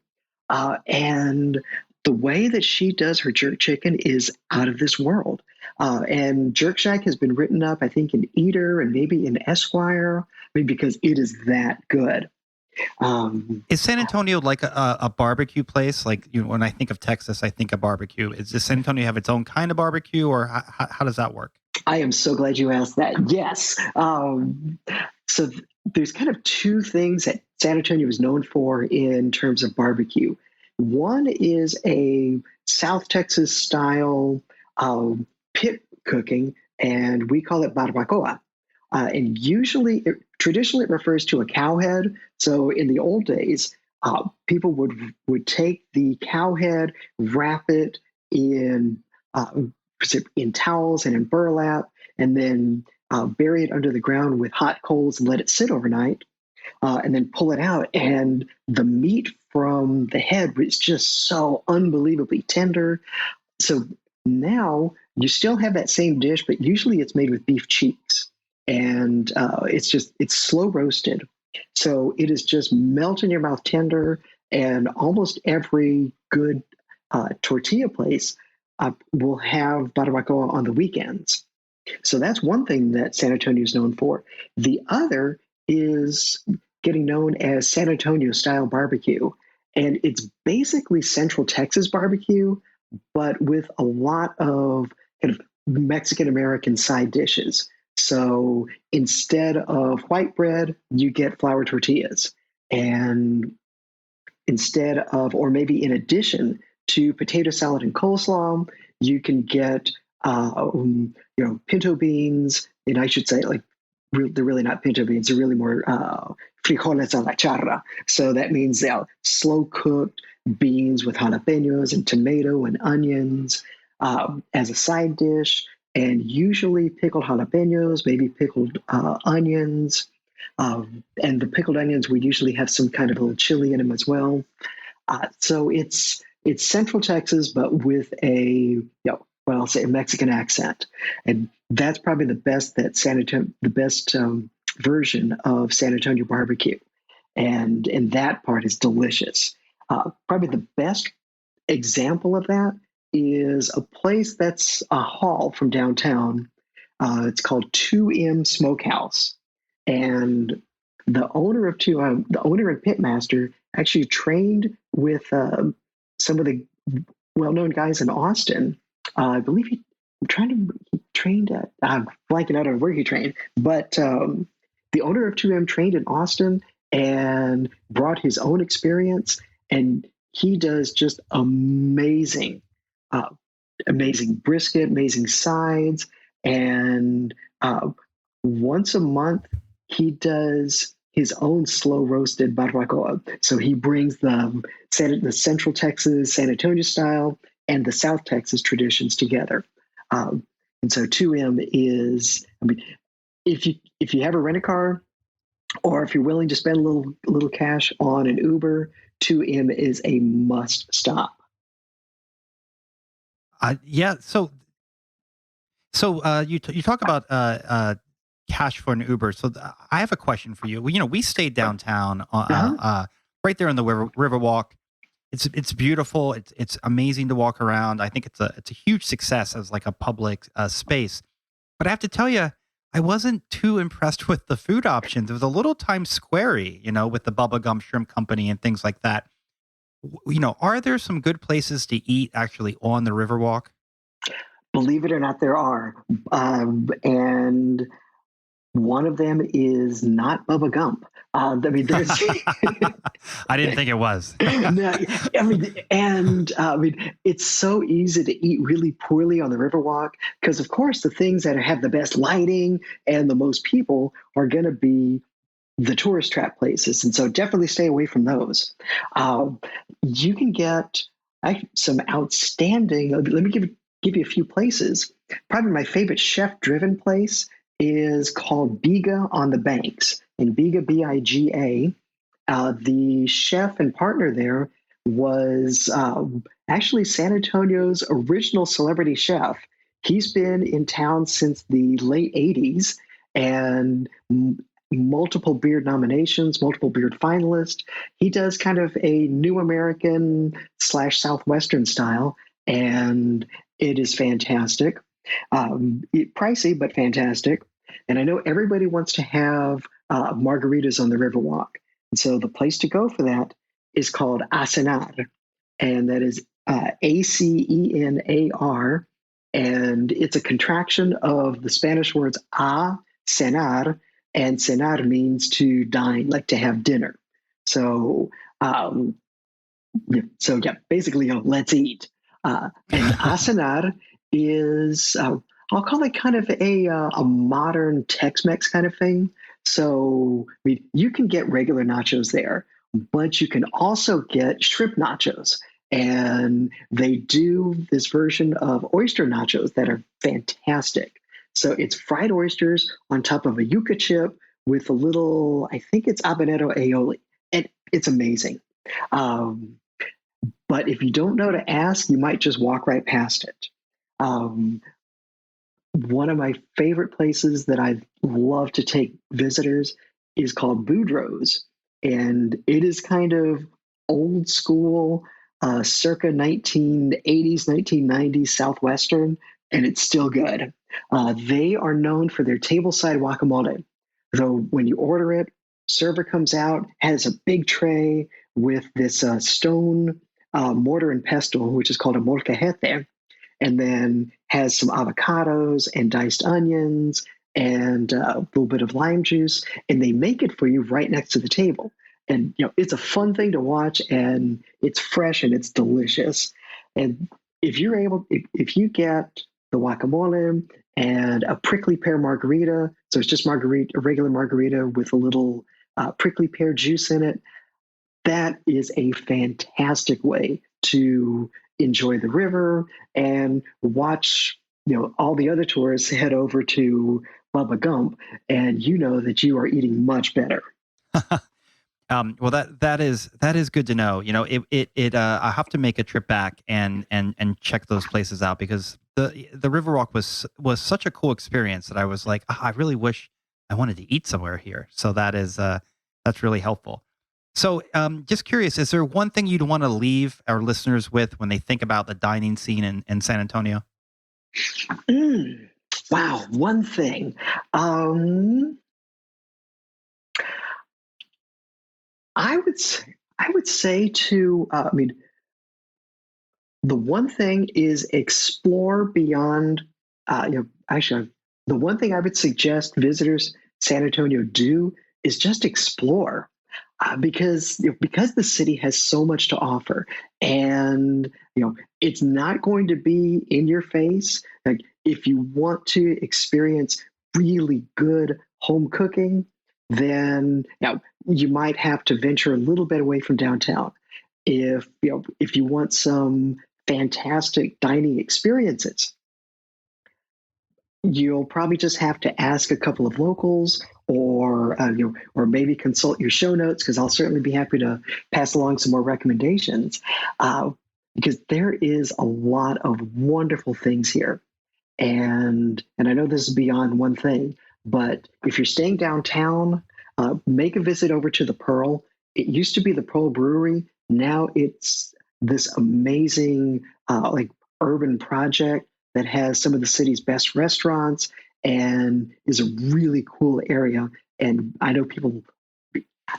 And the way that she does her jerk chicken is out of this world. And Jerk Shack has been written up, I think, in Eater and maybe in Esquire, because it is that good. Is San Antonio like a barbecue place? Like, when I think of Texas, I think of barbecue. Does San Antonio have its own kind of barbecue, or how does that work? I am so glad you asked that. Yes. So there's kind of two things that San Antonio is known for in terms of barbecue. One is a South Texas style pit cooking, and we call it barbacoa. And traditionally, it refers to a cow head. So in the old days, people would take the cow head, wrap it in towels and in burlap, and then bury it under the ground with hot coals and let it sit overnight, and then pull it out. And the meat from the head was just so unbelievably tender. So now you still have that same dish, but usually it's made with beef cheeks. And it's slow roasted. So it is just melt in your mouth tender. And almost every good tortilla place will have barbacoa on the weekends. So that's one thing that San Antonio is known for. The other is getting known as San Antonio style barbecue. And it's basically Central Texas barbecue, but with a lot of kind of Mexican American side dishes. So instead of white bread, you get flour tortillas. And instead of, or maybe in addition to potato salad and coleslaw, you can get, pinto beans. And I should say, they're really not pinto beans. They're really more frijoles a la charra. So that means slow cooked beans with jalapenos and tomato and onions as a side dish. And usually pickled jalapenos, maybe pickled onions. And the pickled onions, we usually have some kind of a little chili in them as well. So it's Central Texas, but with a Mexican accent. And that's probably the best version of San Antonio barbecue. And that part is delicious. Probably the best example of that is a place that's a hall from downtown. It's called 2M Smokehouse. And the owner and pitmaster actually trained with some of the well-known guys in Austin. I believe he trained at, I'm blanking out on where he trained, but the owner of 2M trained in Austin and brought his own experience, and he does just amazing brisket, amazing sides, and once a month he does his own slow roasted barbacoa. So he brings the Central Texas San Antonio style and the South Texas traditions together. And so 2M is, if you have a rent-a-car, or if you're willing to spend a little cash on an Uber, 2M is a must stop. Yeah. So you talk about cash for an Uber. So I have a question for you. We stayed downtown, right there on the Riverwalk. It's beautiful. It's amazing to walk around. I think it's a huge success as like a public space. But I have to tell you, I wasn't too impressed with the food options. It was a little Times Square-y, with the Bubblegum Shrimp Company and things like that. Are there some good places to eat actually on the Riverwalk? Believe it or not, there are. And one of them is not Bubba Gump. There's. I didn't think it was. No, it's so easy to eat really poorly on the Riverwalk because, of course, the things that have the best lighting and the most people are going to be the tourist trap places, and so definitely stay away from those. You can get some outstanding. Let me give you a few places. Probably my favorite chef-driven place is called Biga on the Banks. In Biga, Biga, the chef and partner there was actually San Antonio's original celebrity chef. He's been in town since the late 80s and multiple Beard nominations, multiple Beard finalists. He does kind of a New American / Southwestern style, and it is fantastic. Pricey, but fantastic. And I know everybody wants to have margaritas on the Riverwalk. And so the place to go for that is called Acenar, and that is Acenar. And it's a contraction of the Spanish words a cenar, and cenar means to dine, like to have dinner. So, basically, let's eat. And Acenar is, I'll call it kind of a modern Tex-Mex kind of thing. So, I mean, you can get regular nachos there, but you can also get shrimp nachos. And they do this version of oyster nachos that are fantastic. So it's fried oysters on top of a yuca chip with a little, I think it's habanero aioli. And it's amazing. But if you don't know to ask, you might just walk right past it. One of my favorite places that I love to take visitors is called Boudreaux's. And it is kind of old school, circa 1980s, 1990s Southwestern, and it's still good. They are known for their tableside guacamole. So when you order it, server comes out, has a big tray with this stone mortar and pestle, which is called a molcajete, and then has some avocados and diced onions and a little bit of lime juice, and they make it for you right next to the table. And it's a fun thing to watch, and it's fresh and it's delicious. And if you're able, if you get the guacamole and a prickly pear margarita, so it's just a regular margarita with a little prickly pear juice in it, that is a fantastic way to enjoy the river and watch. All the other tourists head over to Bubba Gump, and you know that you are eating much better. Well, that is good to know. I have to make a trip back and check those places out, because the Riverwalk was such a cool experience that I was like, I really wish I wanted to eat somewhere here. So that's really helpful. So, just curious, is there one thing you'd want to leave our listeners with when they think about the dining scene in San Antonio? Wow, one thing. I would say to, the one thing is explore beyond, actually, the one thing I would suggest visitors San Antonio do is just explore, because the city has so much to offer, and it's not going to be in your face. Like, if you want to experience really good home cooking, then you might have to venture a little bit away from downtown. If you want some fantastic dining experiences, you'll probably just have to ask a couple of locals, or maybe consult your show notes, because I'll certainly be happy to pass along some more recommendations, because there is a lot of wonderful things here. And I know this is beyond one thing, but if you're staying downtown, make a visit over to the Pearl. It used to be the Pearl Brewery. Now it's this amazing urban project that has some of the city's best restaurants and is a really cool area. And I know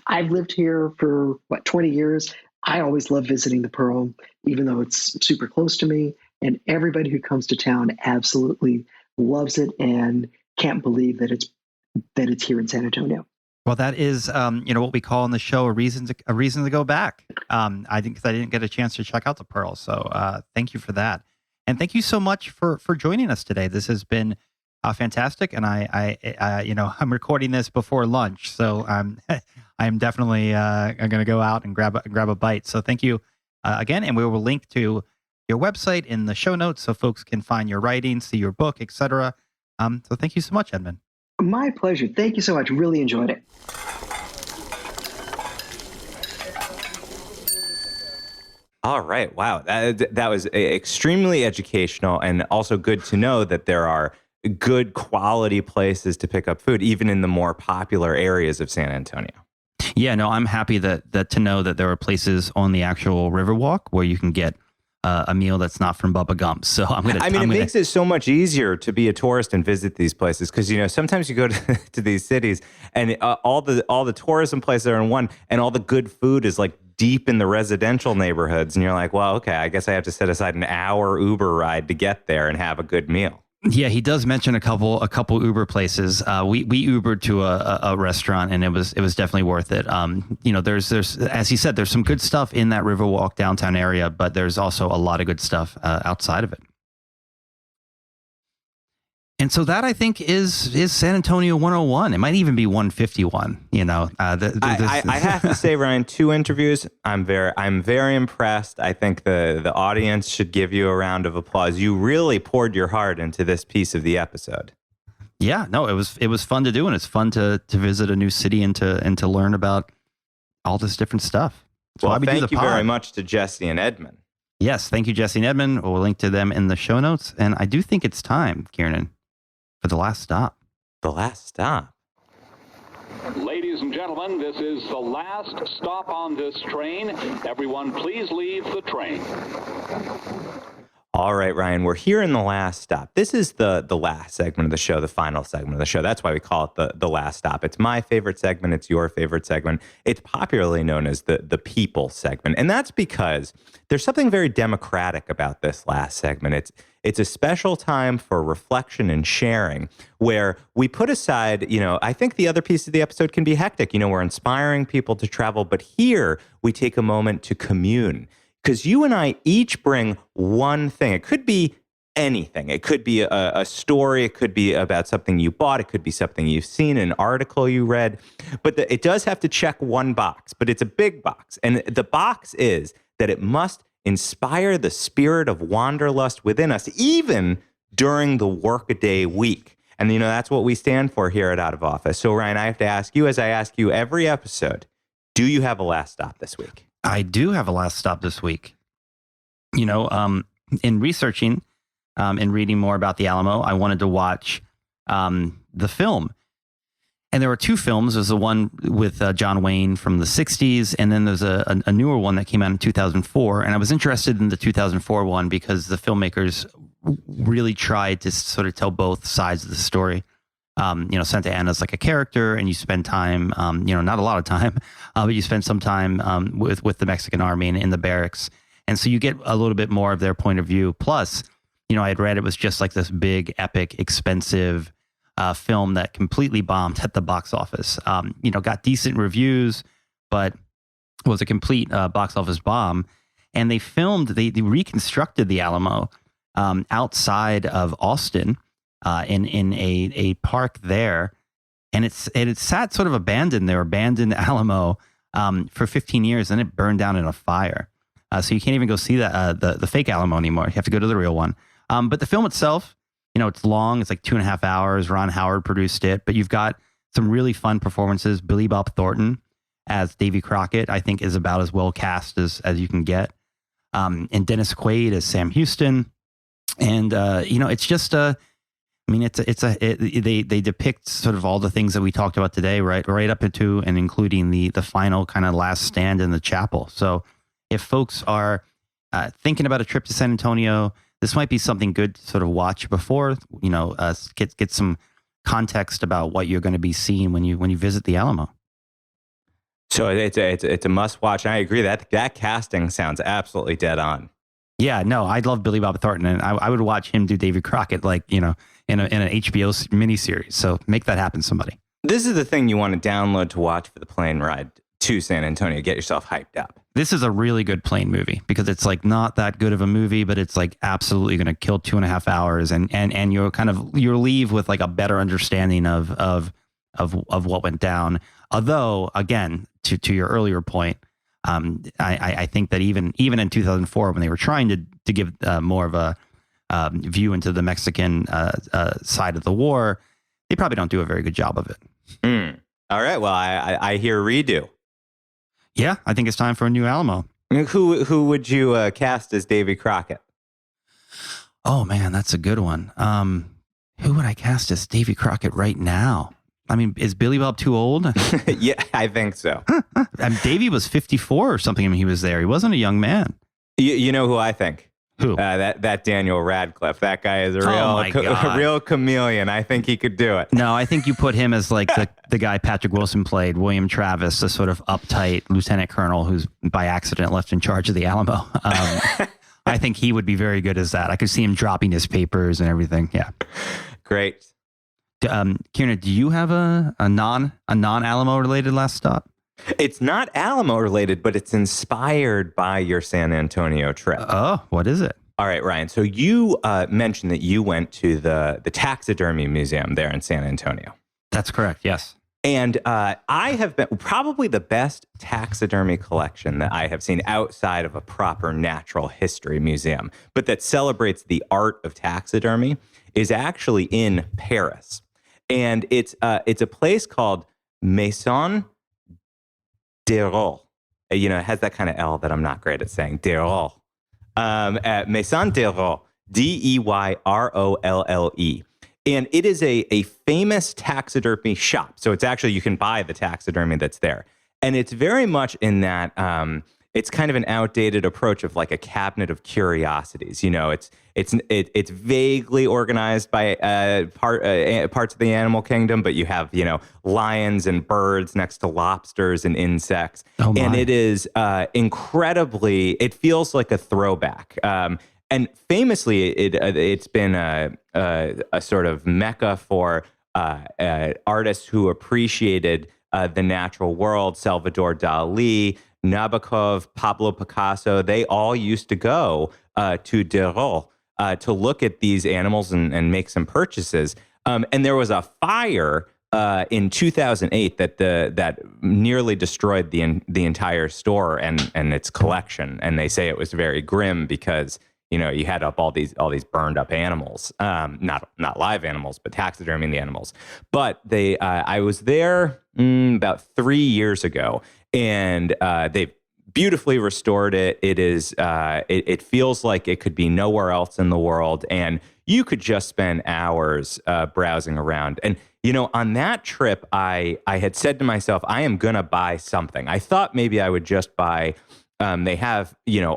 I've lived here for 20 years. I always love visiting the Pearl, even though it's super close to me. And everybody who comes to town absolutely loves it and can't believe that it's here in San Antonio. Well, that is, what we call on the show a reason to go back. I think, 'cause I didn't get a chance to check out the Pearl, so thank you for that, and thank you so much for joining us today. This has been fantastic, and I'm recording this before lunch, so I'm definitely going to go out and grab a bite. So thank you again, and we will link to your website in the show notes so folks can find your writing, see your book, etc. So thank you so much, Edmund. My pleasure. Thank you so much. Really enjoyed it. All right. Wow. That was extremely educational, and also good to know that there are good quality places to pick up food, even in the more popular areas of San Antonio. Yeah, no, I'm happy that to know that there are places on the actual Riverwalk where you can get a meal that's not from Bubba Gump's. So it makes it so much easier to be a tourist and visit these places, because sometimes you go to these cities and all the tourism places are in one, and all the good food is like deep in the residential neighborhoods, and you're like, well, okay, I guess I have to set aside an hour Uber ride to get there and have a good meal. Yeah, he does mention a couple Uber places. We Ubered to a restaurant, and it was definitely worth it. There's as he said, there's some good stuff in that Riverwalk downtown area, but there's also a lot of good stuff outside of it. And so that, I think, is San Antonio 101. It might even be 151. I have to say, Ryan, 2 interviews. I'm very impressed. I think the audience should give you a round of applause. You really poured your heart into this piece of the episode. Yeah, no, it was fun to do, and it's fun to visit a new city and to learn about all this different stuff. Well, thank you very much to Jesse and Edmund. Yes, thank you, Jesse and Edmund. We'll link to them in the show notes. And I do think it's time, Kieran, for the last stop. The last stop. Ladies and gentlemen, this is the last stop on this train. Everyone, please leave the train. All right, Ryan, we're here in the last stop. This is the last segment of the show, the final segment of the show. That's why we call it the last stop. It's my favorite segment. It's your favorite segment. It's popularly known as the people segment. And that's because there's something very democratic about this last segment. It's a special time for reflection and sharing, where we put aside, I think the other piece of the episode can be hectic. We're inspiring people to travel, but here we take a moment to commune. Because you and I each bring one thing. It could be anything. It could be a story. It could be about something you bought. It could be something you've seen, an article you read. But it does have to check one box, but it's a big box. And the box is that it must inspire the spirit of wanderlust within us, even during the workaday week. And, that's what we stand for here at Out of Office. So, Ryan, I have to ask you, as I ask you every episode, do you have a last stop this week? I do have a last stop this week. In researching and reading more about the Alamo, I wanted to watch the film. And there were 2 films. There's the one with John Wayne from the 60s, and then there's a newer one that came out in 2004. And I was interested in the 2004 one because the filmmakers really tried to sort of tell both sides of the story. Santa Anna's like a character, and you spend time, not a lot of time, but you spend some time with the Mexican army and in the barracks. And so you get a little bit more of their point of view. Plus, I had read it was just like this big, epic, expensive film that completely bombed at the box office. Got decent reviews, but was a complete box office bomb. And they reconstructed the Alamo outside of Austin. In a park there, and it sat sort of abandoned there, abandoned Alamo for 15 years, and it burned down in a fire. So you can't even go see the fake Alamo anymore. You have to go to the real one. But the film itself, it's long. It's like 2.5 hours. Ron Howard produced it, but you've got some really fun performances. Billy Bob Thornton as Davy Crockett, I think, is about as well cast as you can get. And Dennis Quaid as Sam Houston, and it's just they depict sort of all the things that we talked about today, right up into and including the final kind of last stand in the chapel. So if folks are thinking about a trip to San Antonio, this might be something good to sort of watch before, get some context about what you're going to be seeing when you visit the Alamo. So it's a must watch. And I agree that casting sounds absolutely dead on. Yeah, no, I love Billy Bob Thornton, and I would watch him do Davy Crockett, in an HBO miniseries. So make that happen, somebody. This is the thing you want to download to watch for the plane ride to San Antonio. Get yourself hyped up. This is a really good plane movie because it's like not that good of a movie, but it's like absolutely going to kill 2.5 hours, and you'll leave with like a better understanding of what went down. Although, again, to your earlier point, I think that even in 2004, when they were trying to give more of a view into the Mexican side of the war, they probably don't do a very good job of it. All right. Well, I hear redo. Yeah, I think it's time for a new Alamo. Who would you cast as Davy Crockett? Oh man, that's a good one. Who would I cast as Davy Crockett right now? I mean, is Billy Bob too old? Yeah, I think so. Davy was 54 or something when he was there. He wasn't a young man. You know who I think? Who? That Daniel Radcliffe. That guy is a real chameleon. I think he could do it. No, I think you put him as like the guy Patrick Wilson played, William Travis, the sort of uptight lieutenant colonel who's by accident left in charge of the Alamo. I think he would be very good as that. I could see him dropping his papers and everything. Yeah. Great. Kieran, do you have a non-Alamo related last stop? It's not Alamo related, but it's inspired by your San Antonio trip. Oh, what is it? All right, Ryan. So you mentioned that you went to the taxidermy museum there in San Antonio. That's correct. Yes. And I have been probably the best taxidermy collection that I have seen outside of a proper natural history museum, but that celebrates the art of taxidermy is actually in Paris. And it's a place called Maison Deyrolles. It has that kind of L that I'm not great at saying. Deyrolles. Maison Deyrolles. Deyrolle. And it is a famous taxidermy shop. So it's actually, you can buy the taxidermy that's there. And it's very much in that, it's kind of an outdated approach of like a cabinet of curiosities. It's vaguely organized by parts of the animal kingdom, but you have, lions and birds next to lobsters and insects. Oh my. And it is incredibly, it feels like a throwback. And famously, it's been a sort of mecca for artists who appreciated the natural world. Salvador Dali, Nabokov, Pablo Picasso, they all used to go to Deyrolles to look at these animals and make some purchases. And there was a fire in 2008 that nearly destroyed the entire store and its collection. And they say it was very grim because you had up all these burned up animals, not live animals, but taxiderming the animals. But I was there about 3 years ago, and they've beautifully restored it. It is it feels like it could be nowhere else in the world, and you could just spend hours browsing around. And on that trip, I had said to myself, I am gonna buy something. I thought maybe I would just buy. They have,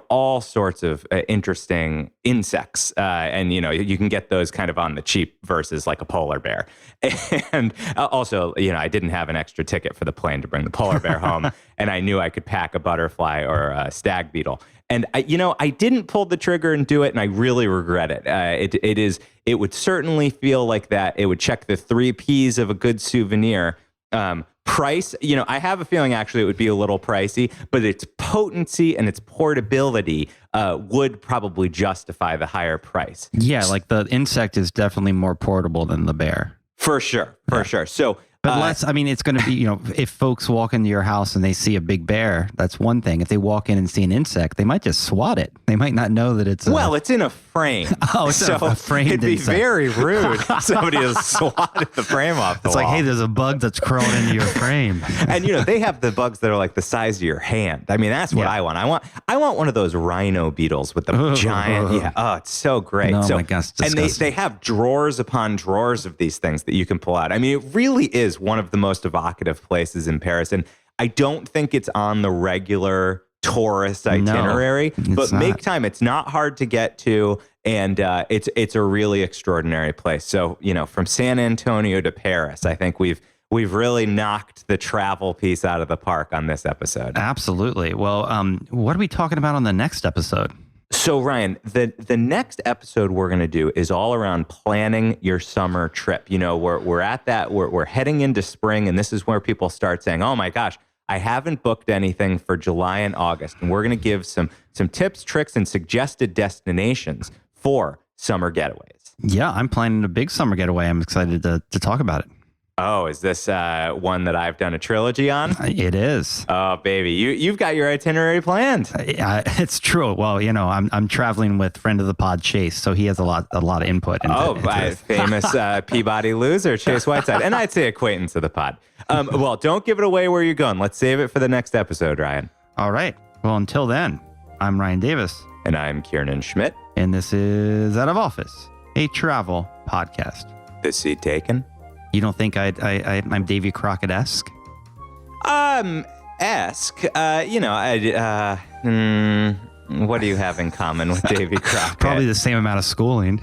all sorts of interesting insects. And, you can get those kind of on the cheap versus like a polar bear. And also, I didn't have an extra ticket for the plane to bring the polar bear home. And I knew I could pack a butterfly or a stag beetle. And, I didn't pull the trigger and do it. And I really regret it. It would certainly feel like that. It would check the 3 Ps of a good souvenir. Price, I have a feeling actually it would be a little pricey, but its potency and its portability would probably justify the higher price. Yeah, like the insect is definitely more portable than the bear. For sure. So, but it's going to be, if folks walk into your house and they see a big bear, that's one thing. If they walk in and see an insect, they might just swat it. They might not know that it's it's in a frame. Oh, it's a frame. It'd be very rude if somebody has swatted the frame off the wall. It's like, hey, there's a bug that's crawled into your frame. And they have the bugs that are like the size of your hand. I mean, that's what I want. I want one of those rhino beetles with the giant. Yeah. Oh, it's so great. Oh my gosh, and they have drawers upon drawers of these things that you can pull out. I mean, it really is one of the most evocative places in Paris. And I don't think it's on the regular tourist itinerary, but make time. It's not hard to get to. And it's a really extraordinary place. So, from San Antonio to Paris, I think we've really knocked the travel piece out of the park on this episode. Absolutely. Well, what are we talking about on the next episode? So, Ryan, the next episode we're going to do is all around planning your summer trip. We're at that. We're heading into spring, and this is where people start saying, "Oh my gosh, I haven't booked anything for July and August." And we're going to give some tips, tricks, and suggested destinations for summer getaways. Yeah, I'm planning a big summer getaway. I'm excited to talk about it. Oh, is this one that I've done a trilogy on? It is. Oh, baby, you've got your itinerary planned. It's true. Well, I'm traveling with friend of the pod, Chase, so he has a lot of input. Into famous Peabody loser, Chase Whiteside, and I'd say acquaintance of the pod. Well, don't give it away where you're going. Let's save it for the next episode, Ryan. All right. Well, until then, I'm Ryan Davis, and I'm Kieran Schmidt, and this is Out of Office, a travel podcast. This seat taken? You don't think I'm Davy Crockett-esque? Esque. What do you have in common with Davy Crockett? Probably the same amount of schooling.